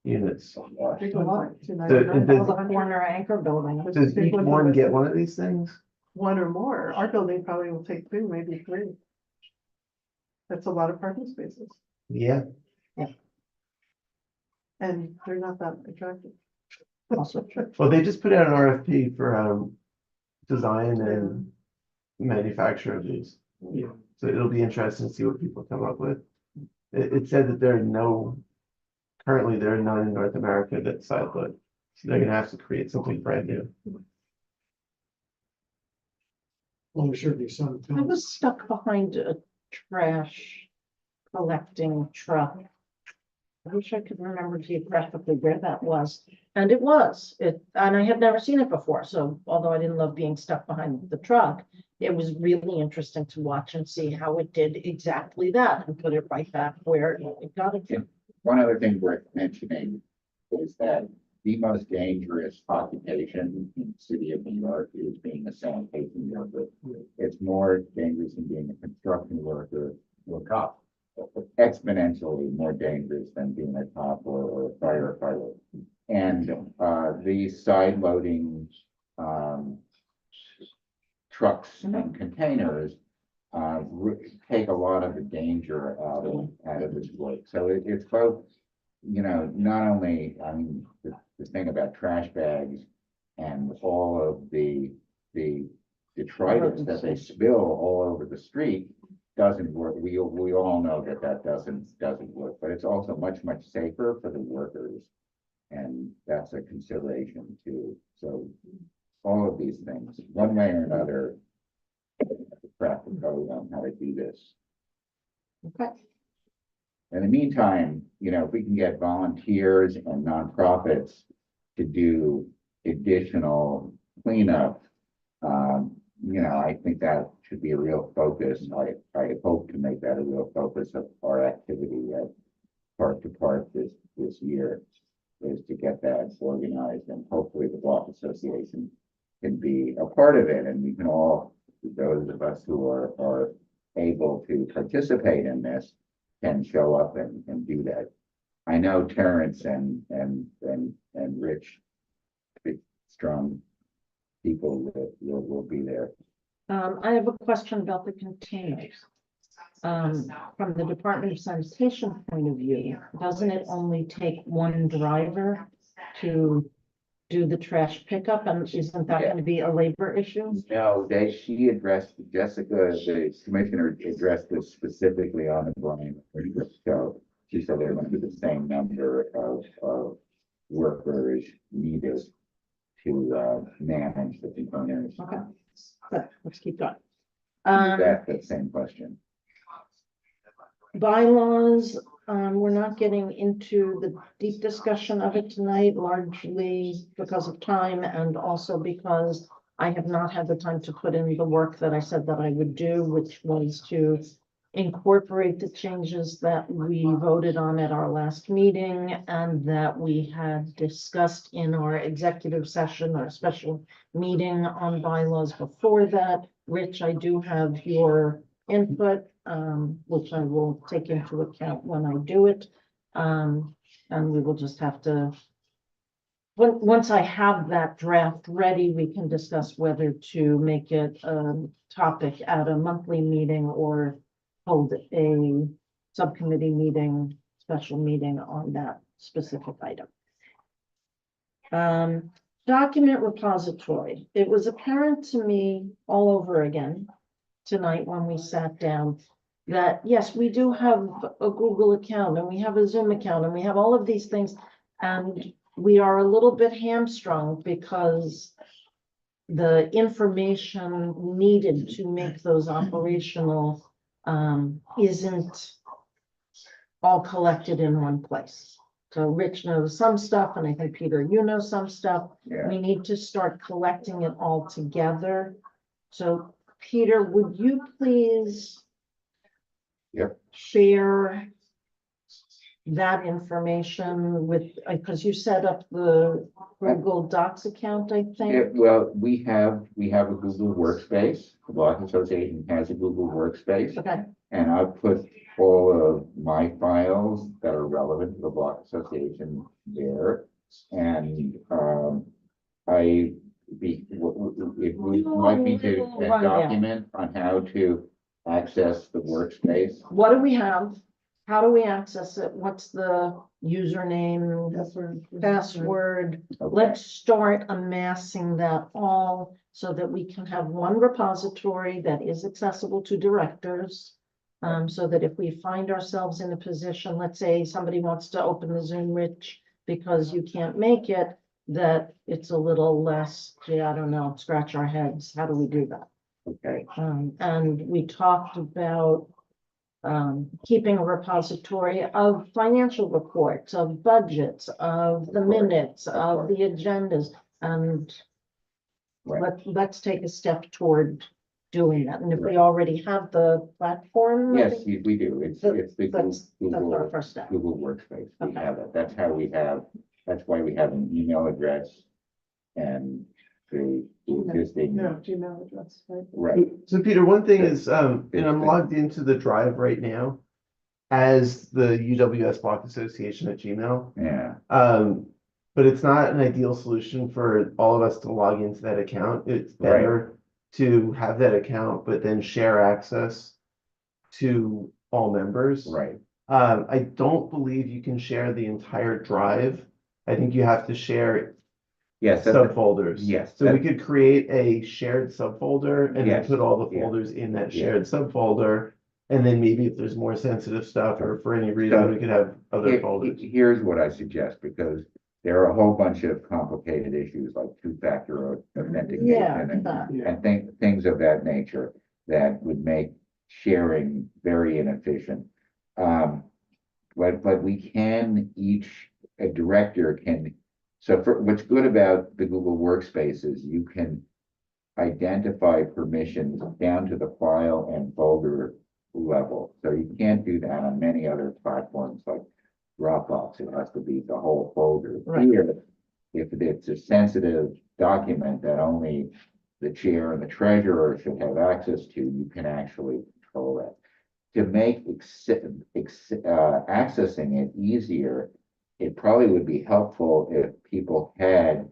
units? Big one, The- 299, the- All the corner anchor building. Does each one get one of these things? One or more. Our building probably will take two, maybe three. That's a lot of parking spaces, Yeah, and they're not that attractive. Also true. well, they just put out an RFP for design and manufacture of these. Yeah. So it'll be interesting to see what people come up with. It said that currently there are none in North America that side load. So they're gonna have to create something brand new. Well, there should be some. I was stuck behind a trash collecting truck. I wish I could remember geographically where that was. And it was, and I had never seen it before. So although I didn't love being stuck behind the truck, it was really interesting to watch and see how it did exactly that and put it right back where it got it from. One other thing worth mentioning is that the most dangerous occupation in the city of New York is being a sanitation worker. It's more dangerous than being a construction worker or a cop. Exponentially more dangerous than being a cop or a firefighter. And these side loading trucks and containers take a lot of the danger out of this work. So it's both, you know, not only, I mean, the thing about trash bags and all of the detritus that they spill all over the street, doesn't work. We all know that that doesn't work, but it's also much safer for the workers. And that's a consideration too. So all of these things, one way or another, crack the code on how to do this. Okay. In the meantime, if we can get volunteers and nonprofits to do additional cleanup, I think that should be a real focus. I hope to make that a real focus of our activity at Park to Park this year, is to get that organized, and hopefully the Block Association can be a part of it, and we can all, those of us who are able to participate in this, can show up and do that. I know Terrence and Rich, big, strong people that will be there. I have a question about the containers. From the Department of Sanitation point of view, doesn't it only take one driver to do the trash pickup, and isn't that gonna be a labor issue? No, she addressed, Jessica, the commissioner addressed this specifically on the Brian show. She said there might be the same number of workers needed to manage the containers. Okay, but let's keep going. That's the same question. Bylaws, we're not getting into the deep discussion of it tonight, largely because of time and also because I have not had the time to put in the work that I said that I would do, which was to incorporate the changes that we voted on at our last meeting and that we had discussed in our executive session, our special meeting on bylaws before that. Rich, I do have your input, which I will take into account when I do it. And we will just have to, once I have that draft ready, we can discuss whether to make it a topic at a monthly meeting or hold a subcommittee meeting, special meeting on that specific item. Document repository. It was apparent to me all over again tonight when we sat down that yes, we do have a Google account and we have a Zoom account and we have all of these things, and we are a little bit hamstrung because the information needed to make those operational isn't all collected in one place. So Rich knows some stuff, and I think Peter, you know some stuff. Yeah. We need to start collecting it all together. So Peter, would you please Yep. share that information with, because you set up the Google Docs account, I Yeah, think? well, we have a Google Workspace. The Block Association has a Google Workspace. Okay, And I've put all of my files that are relevant to the Block Association there. And it might be to a Rundown. document on how to access the workspace. what do we have? How do we access it? What's the username, password? Okay. Let's start amassing that all so that we can have one repository that is accessible to directors. So that if we find ourselves in a position, let's say somebody wants to open the Zoom, Rich, because you can't make it, that it's a little less, gee, I don't know, scratch our heads. How do we do that? Okay, And we talked about keeping a repository of financial reports, of budgets, of the minutes, of the agendas, and right. let's take a step toward doing that. And if we already have the platform, I Yes, think we do. It's That- the that's our Google, first step. Google Workspace. We Okay. have it. That's how that's why we have an email address and the existing, No, Gmail address, right? right. So Peter, one thing is, and I'm Interesting. logged into the Drive right now as the UWS Block Association at Gmail. Yeah, But it's not an ideal solution for all of us to log into that account. It's better to have that account, but then share access to all members. right. I don't believe you can share the entire drive. I think you have to share Yes, subfolders. yes, So we that- could create a shared subfolder and then Yes, put all the yeah, folders in that yeah. shared subfolder. And then maybe if there's more sensitive stuff or for any reason, we could have other folders. Here's what I suggest, because there are a whole bunch of complicated issues like two-factor authentication Yeah, and, that. things of that nature that would make sharing very inefficient. But we can a director can, so for, what's good about the Google Workspace is you can identify permissions down to the file and folder level. So you can't do that on many other platforms like Dropbox. It has to be the whole folder. Right. Here, if it's a sensitive document that only the chair and the treasurer should have access to, you can actually control that. To make accessing it easier, it probably would be helpful if people had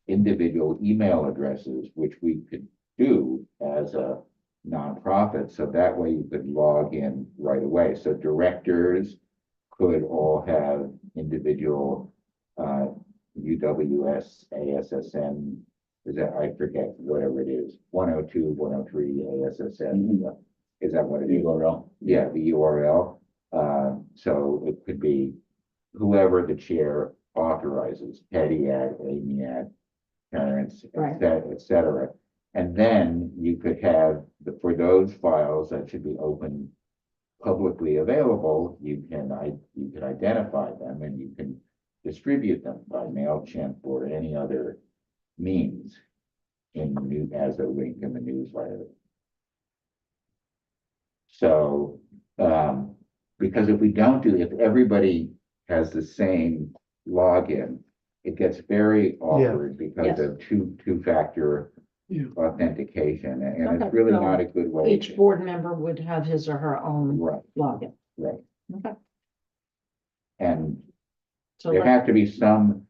individual email addresses, which we could do as a nonprofit, so that way you could log in right away. So directors could all have individual UWS, ASSN, is that, I forget, whatever it is, 102, 103 ASSN. Is that what it is? URL. Yeah, the URL. So it could be whoever the chair authorizes, Patty at, Amy at, parents, Right. et cetera. And then you could have for those files that should be open, publicly available, you can identify them and you can distribute them by MailChimp or any other means as a link in the newsletter. So, because if everybody has the same login, it gets very awkward because Yes. of two-factor Yeah. authentication, and Okay, it's really so not a good way. Each board member would have his or her own Right, login. right. Okay. And So there let- have to be some,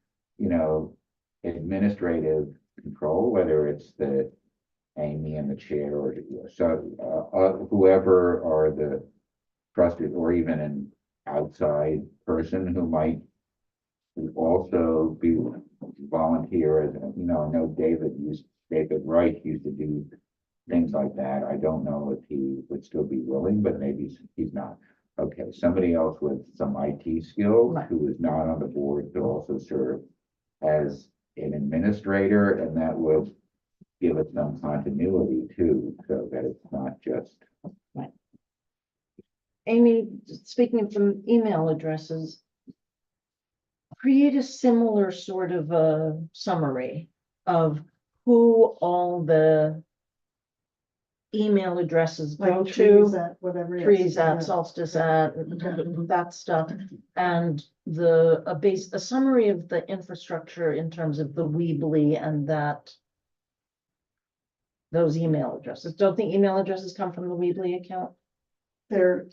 administrative control, whether it's the Amy and the chair or so, whoever are the trusted, or even an outside person who might also be volunteer as, I know David Wright used to do things like that. I don't know if he would still be willing, but maybe he's not. Okay, somebody else with some IT skills Right. who is not on the board could also serve as an administrator, and that would give it some continuity too, so that it's not just. Amy, speaking of some email addresses, create a similar sort of a summary of who all the email addresses go Like trees to. at whatever. yes, Trees yeah. at, solstice at, that stuff, and a summary of the infrastructure in terms of the Weebly and that. Those email addresses. Don't the email addresses come from the Weebly account? They're,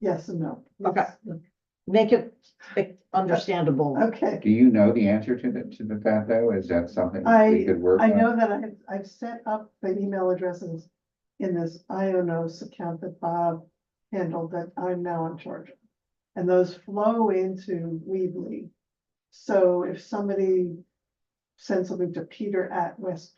yes and no. Okay. Make it understandable. Okay, Do you know the answer to that though? Is that something we I could work on? know that I've set up the email addresses in this IONOS account that Bob handled that I'm now in charge of. And those flow into Weebly. So if somebody sends something to Peter at West,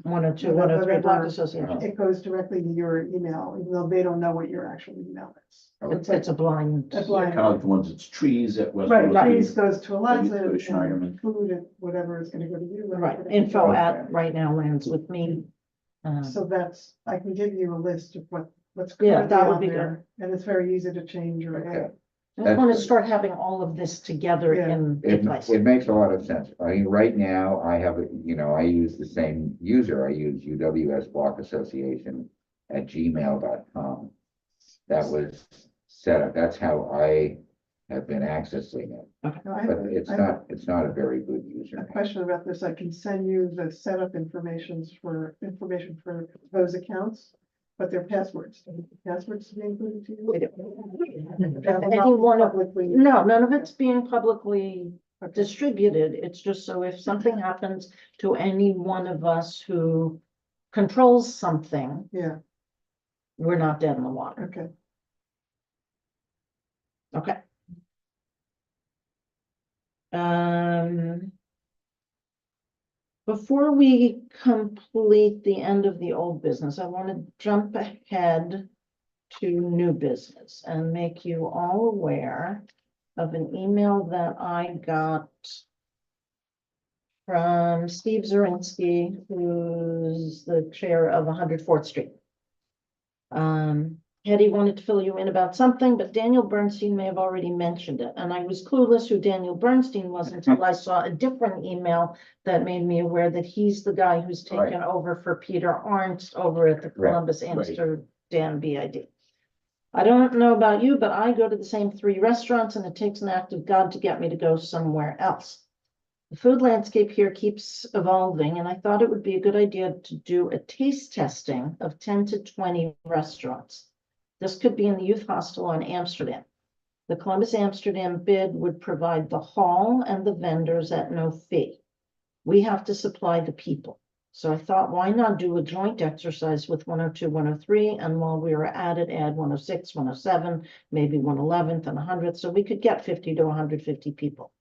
102, 103 Block Whatever. Association. it goes directly to your email, even though they don't know what your actual email is. It's a blind. A blind- Kind of like the ones that's trees at West. Right, Willoughby. trees goes to Eliza, Maybe to Schneiderman. and food at whatever is gonna go to you. Right, whatever. info at right now lands with me. So that's, I can give you a list of what's Yeah, currently that would on be there, and it's very easy to change or add. I just want to That's- start having all of this together Yeah. in It place. makes a lot of sense. I mean, right now, I have, I use the same user. I use UWS Block Association at gmail.com. That was set up. That's how I have been accessing it, Now, I but have it's not a very good a user. question about this. I can send you the setup information for those accounts, but their passwords. Passwords to be included to you? Any one of, Publicly. no, none of it's being publicly distributed. It's just so if something happens to any one of us who controls something, Yeah, we're not dead in the water. okay. Okay. Um. Before we complete the end of the old business, I want to jump ahead to new business and make you all aware of an email that I got from Steve Zirinsky, who's the chair of 104th Street. Hetty wanted to fill you in about something, but Daniel Bernstein may have already mentioned it, and I was clueless who Daniel Bernstein was until I saw a different email that made me aware that he's the guy who's taken over for Peter Arndt over at the Right, Columbus right. Amsterdam BID. I don't know about you, but I go to the same 3 restaurants, and it takes an act of God to get me to go somewhere else. The food landscape here keeps evolving, and I thought it would be a good idea to do a taste testing of 10 to 20 restaurants. This could be in the youth hostel in Amsterdam. The Columbus Amsterdam bid would provide the hall and the vendors at no fee. We have to supply the people. So I thought, why not do a joint exercise with 102, 103, and while we were at it, add 106, 107, maybe 111th and 100th, so we could get 50 to 150 people.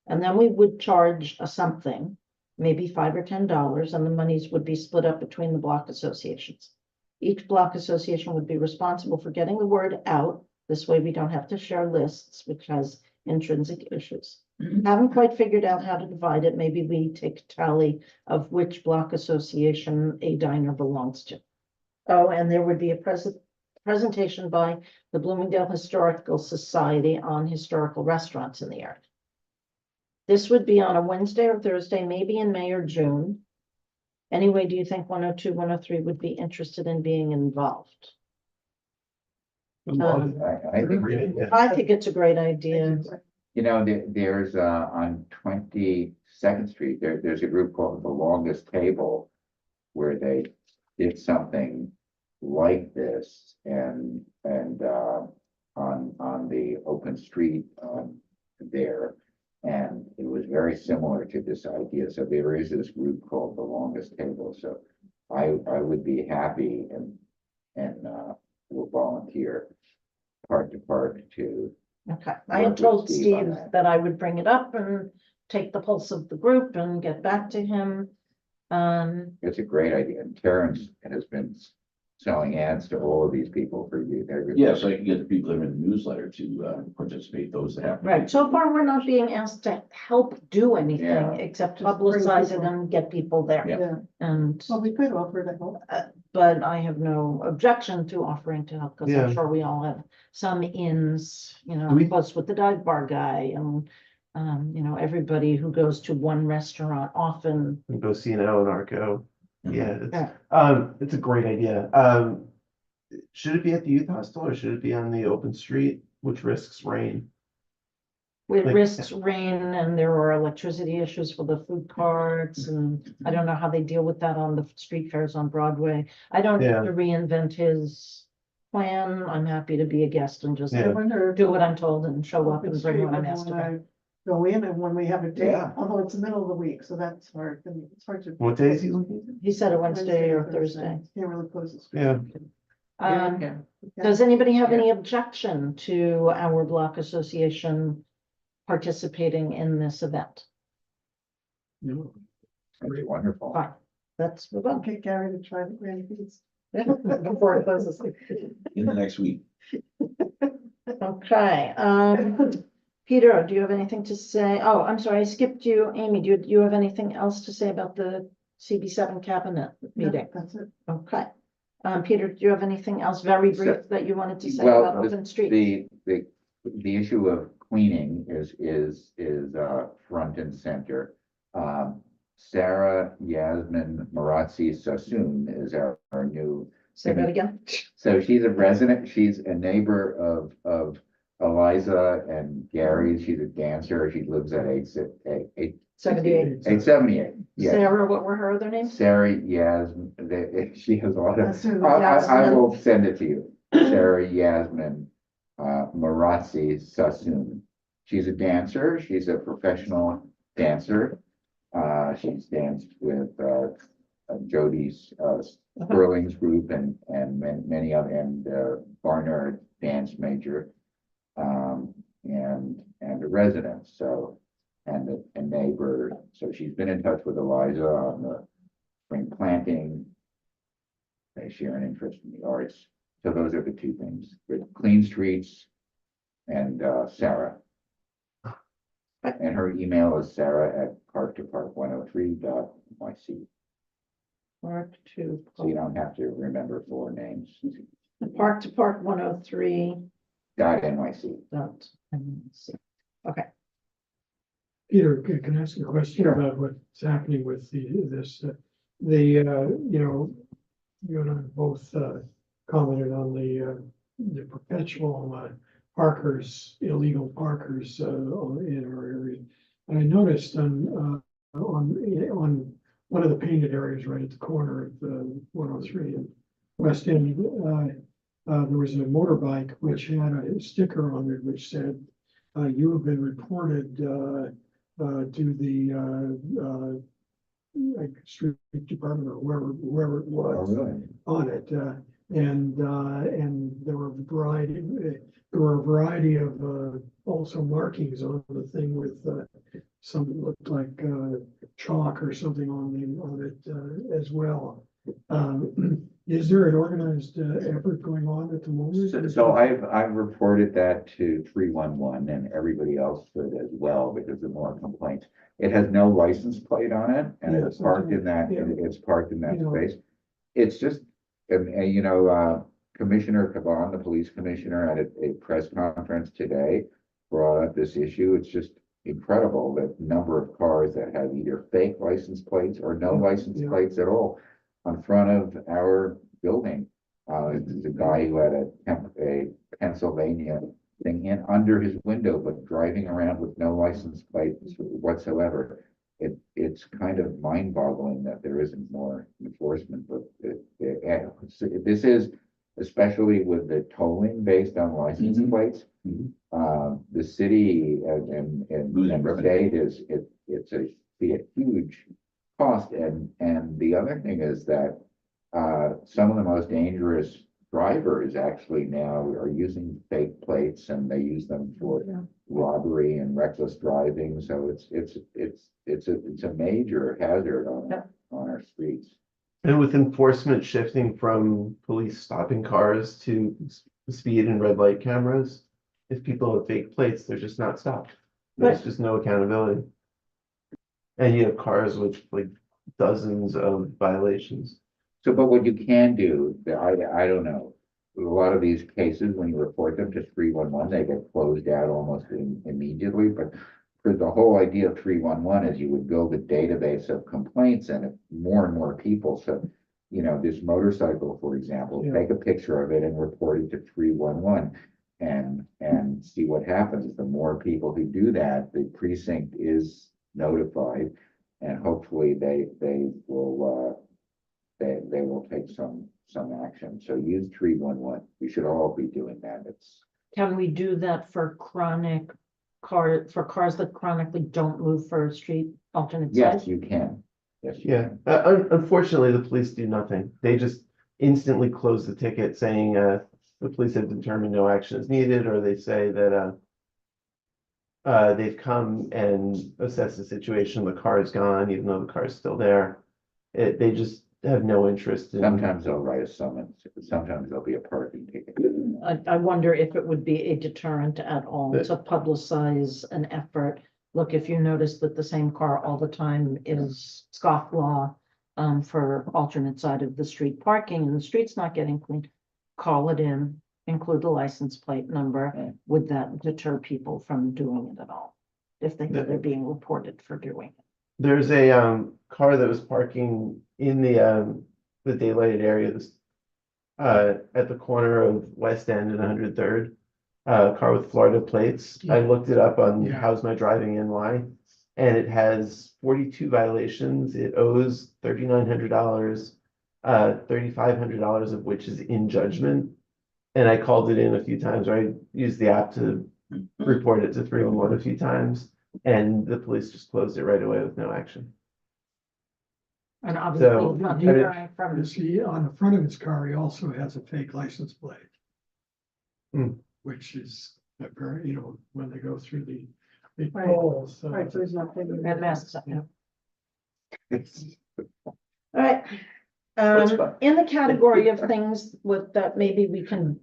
And then we would charge a something, maybe $5 or $10, and the monies would be split up between the block associations. Each block association would be responsible for getting the word out. This way we don't have to share lists, which has intrinsic issues. Haven't quite figured out how to divide it. Maybe we take tally of which block association a diner belongs to. Oh, and there would be a presentation by the Bloomingdale Historical Society on historical restaurants in the area. This would be on a Wednesday or Thursday, maybe in May or June. Anyway, do you think 102, 103 would be interested in being involved? I think, I think it's a great idea. you know, there's, on 22nd Street, there's a group called The Longest Table where they did something like this and, on the open street, there. And it was very similar to this idea. So there is this group called The Longest Table. So I would be happy and will volunteer part to part to. Okay, I had told Steve that I would bring it up and take the pulse of the group and get back to him. It's a great idea. And Terrence has been selling ads to all of these people for you. Yeah, so I can get the people that are in the newsletter to participate, those that have. Right, so far, we're not being asked to help do anything Yeah. except Just bring publicize it people. and get people there. Yeah. Yeah, And, well, we could offer to help. but I have no objection to offering to help, because I'm Yeah. sure we all have some ins, you know, Do we- close with the dive bar guy and, you know, everybody who goes to one restaurant often. Go see an Anarco. Yeah, Yeah. it's a great idea. Should it be at the youth hostel or should it be on the open street, which risks rain? It Like- risks rain and there are electricity issues for the food carts, and I don't know how they deal with that on the street fairs on Broadway. I don't Yeah. have to reinvent his plan. I'm happy to be a guest and just I Yeah. wonder. if do what I'm told and show up Open and bring Street what I'm would asked wanna about. Go in and when we have a date, Yeah. although it's the middle of the week, so that's hard, and it's hard to. What day is he looking at? He said a Wednesday or Thursday. Can't really close the street. Yeah. Does anybody have any objection to our block association participating in this event? No. That's wonderful. Fine, let's move on. Okay, Gary to try the grand fees. Before it closes. In the next week. Okay, Peter, do you have anything to say? Oh, I'm sorry, I skipped you. Amy, do you have anything else to say about the CB7 cabinet No, meeting? That's it. Okay. Peter, do you have anything else very So- brief that you wanted to say Well, about open street? The issue of cleaning is front and center. Sarah Yasmin Marazzi Sassoon is our new. Say that again. So she's a resident, she's a neighbor of Eliza and Gary. She's a dancer. She lives at 78. 878. Yeah. Sarah, what were her other names? Sarah Yasmin, she has a lot of, Yasmin. I will send it to you. Sarah Yasmin Marazzi Sassoon. She's a dancer. She's a professional dancer. She's danced with Jody's Sperling's group and many other, and Barnard dance major, and a resident. So and a neighbor. So she's been in touch with Eliza on the spring planting. They share an interest in the arts. So those are the two things, with Clean Streets and Sarah. And her email is sarah@parktopark103.nyc. Park to, So you don't have to remember 4 names. Park to Park 103. .nyc. Okay, Peter, can I ask you a question Sure. about what's happening with this, you know, you and I both, commented on the perpetual, parkers, illegal parkers, in our area. And I noticed on one of the painted areas right at the corner of the 103 and West End, there was a motorbike which had a sticker on it which said, you have been reported, to the, like street department or whoever it was really? on it, and there were a variety of also markings on the thing with some that looked like chalk or something on it as well. Is there an organized effort going on at the moment? So I've reported that to 311 and everybody else should as well, because of more complaints. It has no license plate on it, and Yeah, it's parked in that, yeah. it's parked in that You know. space. It's just, Commissioner Caban, the police commissioner, at a press conference today, brought up this issue. It's just incredible the number of cars that have either fake license plates or no license Yeah. plates at all on front of our building. There's a guy who had a Pennsylvania thing in under his window, but driving around with no license plates whatsoever. It's kind of mind-boggling that there isn't more enforcement, but this is, especially with the tolling based on license Mhm. plates. The city and Losing the revenue. state it's be a huge cost, and the other thing is that some of the most dangerous drivers actually now are using fake plates, and they use them for robbery and reckless driving. So it's a major hazard on our streets. And with enforcement shifting from police stopping cars to speed and red light cameras, if people have fake plates, they're just not stopped. There's just no accountability. And you have cars with like dozens of violations. So, but what you can do, I don't know, a lot of these cases, when you report them to 311, they get closed out almost immediately, but for the whole idea of 311 is you would build a database of complaints, and if more and more people, so, this motorcycle, for example, Yeah. take a picture of it and report it to 311 and see what happens. The more people who do that, the precinct is notified, and hopefully they will take some action. So use 311. We should all be doing that. can we do that for cars that chronically don't move for a street alternate Yes, side? you can. Yes, you Yeah, can. unfortunately, the police do nothing. They just instantly close the ticket saying, the police have determined no action is needed, or they say that, they've come and assessed the situation, the car is gone, even though the car is still there. They just have no interest in. Sometimes they'll write a summons. Sometimes there'll be a parking ticket. I wonder if it would be a deterrent at all to publicize an effort. Look, if you notice that the same car all the time is scofflaw for alternate side of the street parking, and the street's not getting cleaned, call it in, include the license plate number. Right. Would that deter people from doing it at all? If they know they're being reported for doing it? There's a car that was parking in the daylighted area at the corner of West End and 103rd. Car with Florida plates. I looked it up on Yeah. How's My Driving NY, and it has 42 violations. It owes $3,900, $3,500 of which is in judgment. And I called it in a few times, or I used the app to report it to 311 a few times, and the police just closed it right away with no action. And obviously, So, it's not I mean- deterring from. You see, on the front of his car, he also has a fake license plate. Hmm. Which is, very, when they go through the it Right. falls. Right, so he's not taking. We had masks up. Yeah. All right. In the category of things with that maybe we can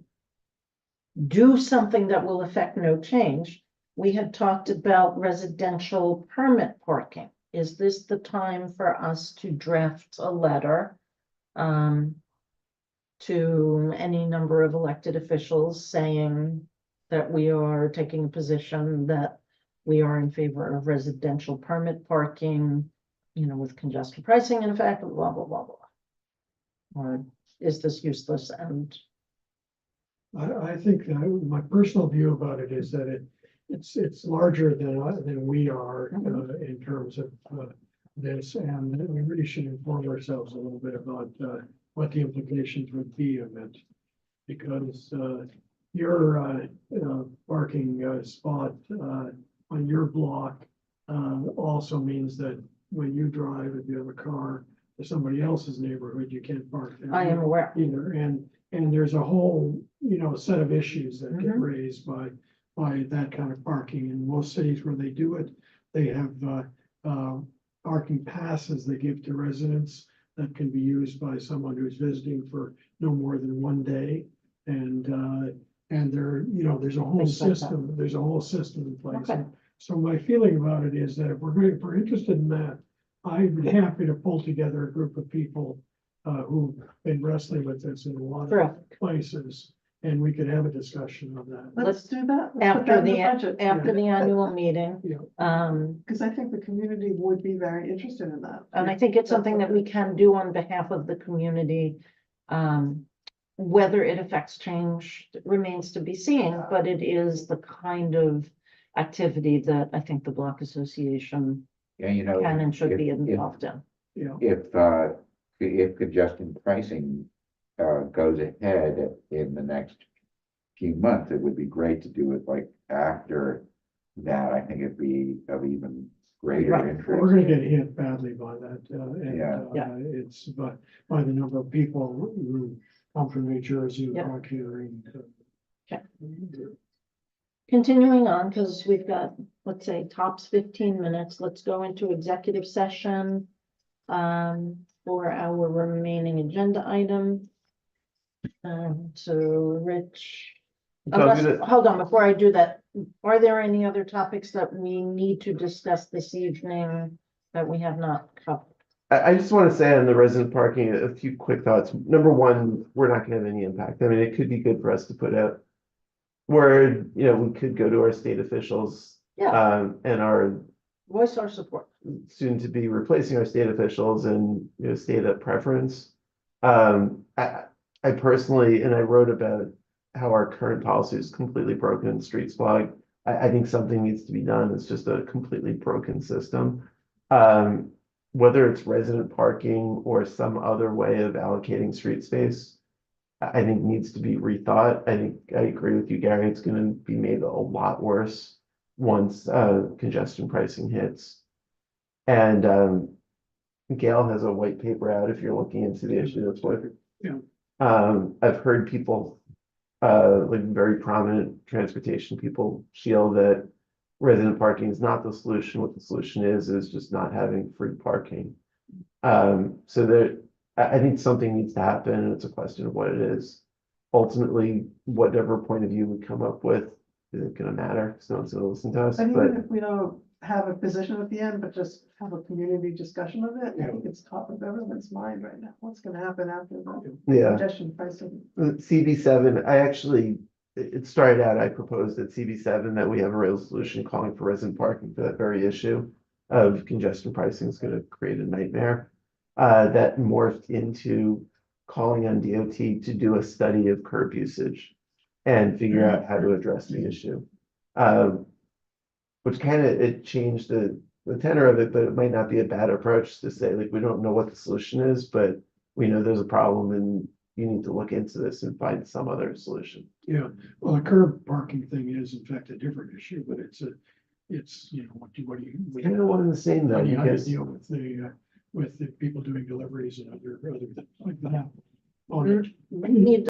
do something that will affect no change, we had talked about residential permit parking. Is this the time for us to draft a letter to any number of elected officials saying that we are taking a position that we are in favor of residential permit parking, you know, with congestion pricing in effect, blah, blah, blah, blah. Or is this useless? And I think my personal view about it is that it's larger than we are in terms of this, and we really should inform ourselves a little bit about what the implications would be of it. Because your parking spot on your block also means that when you drive, if you have a car to somebody else's neighborhood, you can't park there. I am aware. Either, and there's a whole, set of issues that get raised by that kind of parking. In most cities where they do it, they have parking passes they give to residents that can be used by someone who's visiting for no more than one day. And there, there's a whole Things like that. system, there's a whole system in place. Okay. So my feeling about it is that if we're interested in that, I'd be happy to pull together a group of people who've been wrestling with this in a lot of Terrific. places, and we could have a discussion on that. Let's do that. Let's put After that in the, budget. after the annual meeting, Yeah, Because I think the community would be very interested in that. and I think it's something that we can do on behalf of the community. Whether it affects change remains to be seen, but it is the kind of activity that I think the Block Association Yeah, you know. can and should be if- involved in. yeah. If congestion pricing goes ahead in the next few months, it would be great to do it like after that. I think it'd be of even greater Right. We're interest. gonna get hit badly by that, and Yeah. it's by the number of people who come from New Jersey, Yep. park here, and. Okay. Continuing on, because we've got, let's say, tops 15 minutes, let's go into executive session for our remaining agenda item. So Rich, So I'm unless, gonna- hold on, before I do that, are there any other topics that we need to discuss this evening that we have not covered? I just want to say on the resident parking, a few quick thoughts. Number one, we're not gonna have any impact. I mean, it could be good for us to put out where, we could go to our state officials, Yeah, and our voice our support. soon to be replacing our state officials and, state of preference. I personally, and I wrote about how our current policy is completely broken in Streets blog. I think something needs to be done. It's just a completely broken system. Whether it's resident parking or some other way of allocating street space, I think needs to be rethought. I think I agree with you, Gary. It's gonna be made a lot worse once congestion pricing hits. And Gail has a white paper out if you're looking into the issue. That's what. Yeah. I've heard people, like very prominent transportation people feel that resident parking is not the solution. What the solution is just not having free parking. So that I think something needs to happen, and it's a question of what it is. Ultimately, whatever point of view we come up with isn't gonna matter, because no one's gonna listen to us, And but. even if we don't have a position at the end, but just have a community discussion of it, I Yeah. think it's top of everyone's mind right now. What's gonna happen after the Yeah. congestion pricing? CB7, it started out, I proposed at CB7 that we have a resolution calling for resident parking for that very issue of congestion pricing is gonna create a nightmare. That morphed into calling on DOT to do a study of curb usage and figure out how to address the issue. Which it changed the tenor of it, but it might not be a bad approach to say, like, we don't know what the solution is, but we know there's a problem and you need to look into this and find some other solution. Yeah, well, the curb parking thing is in fact a different issue, but it's, what do you? Kind of one and the same though, How do you because deal with the people doing deliveries and other things like that? On it. We need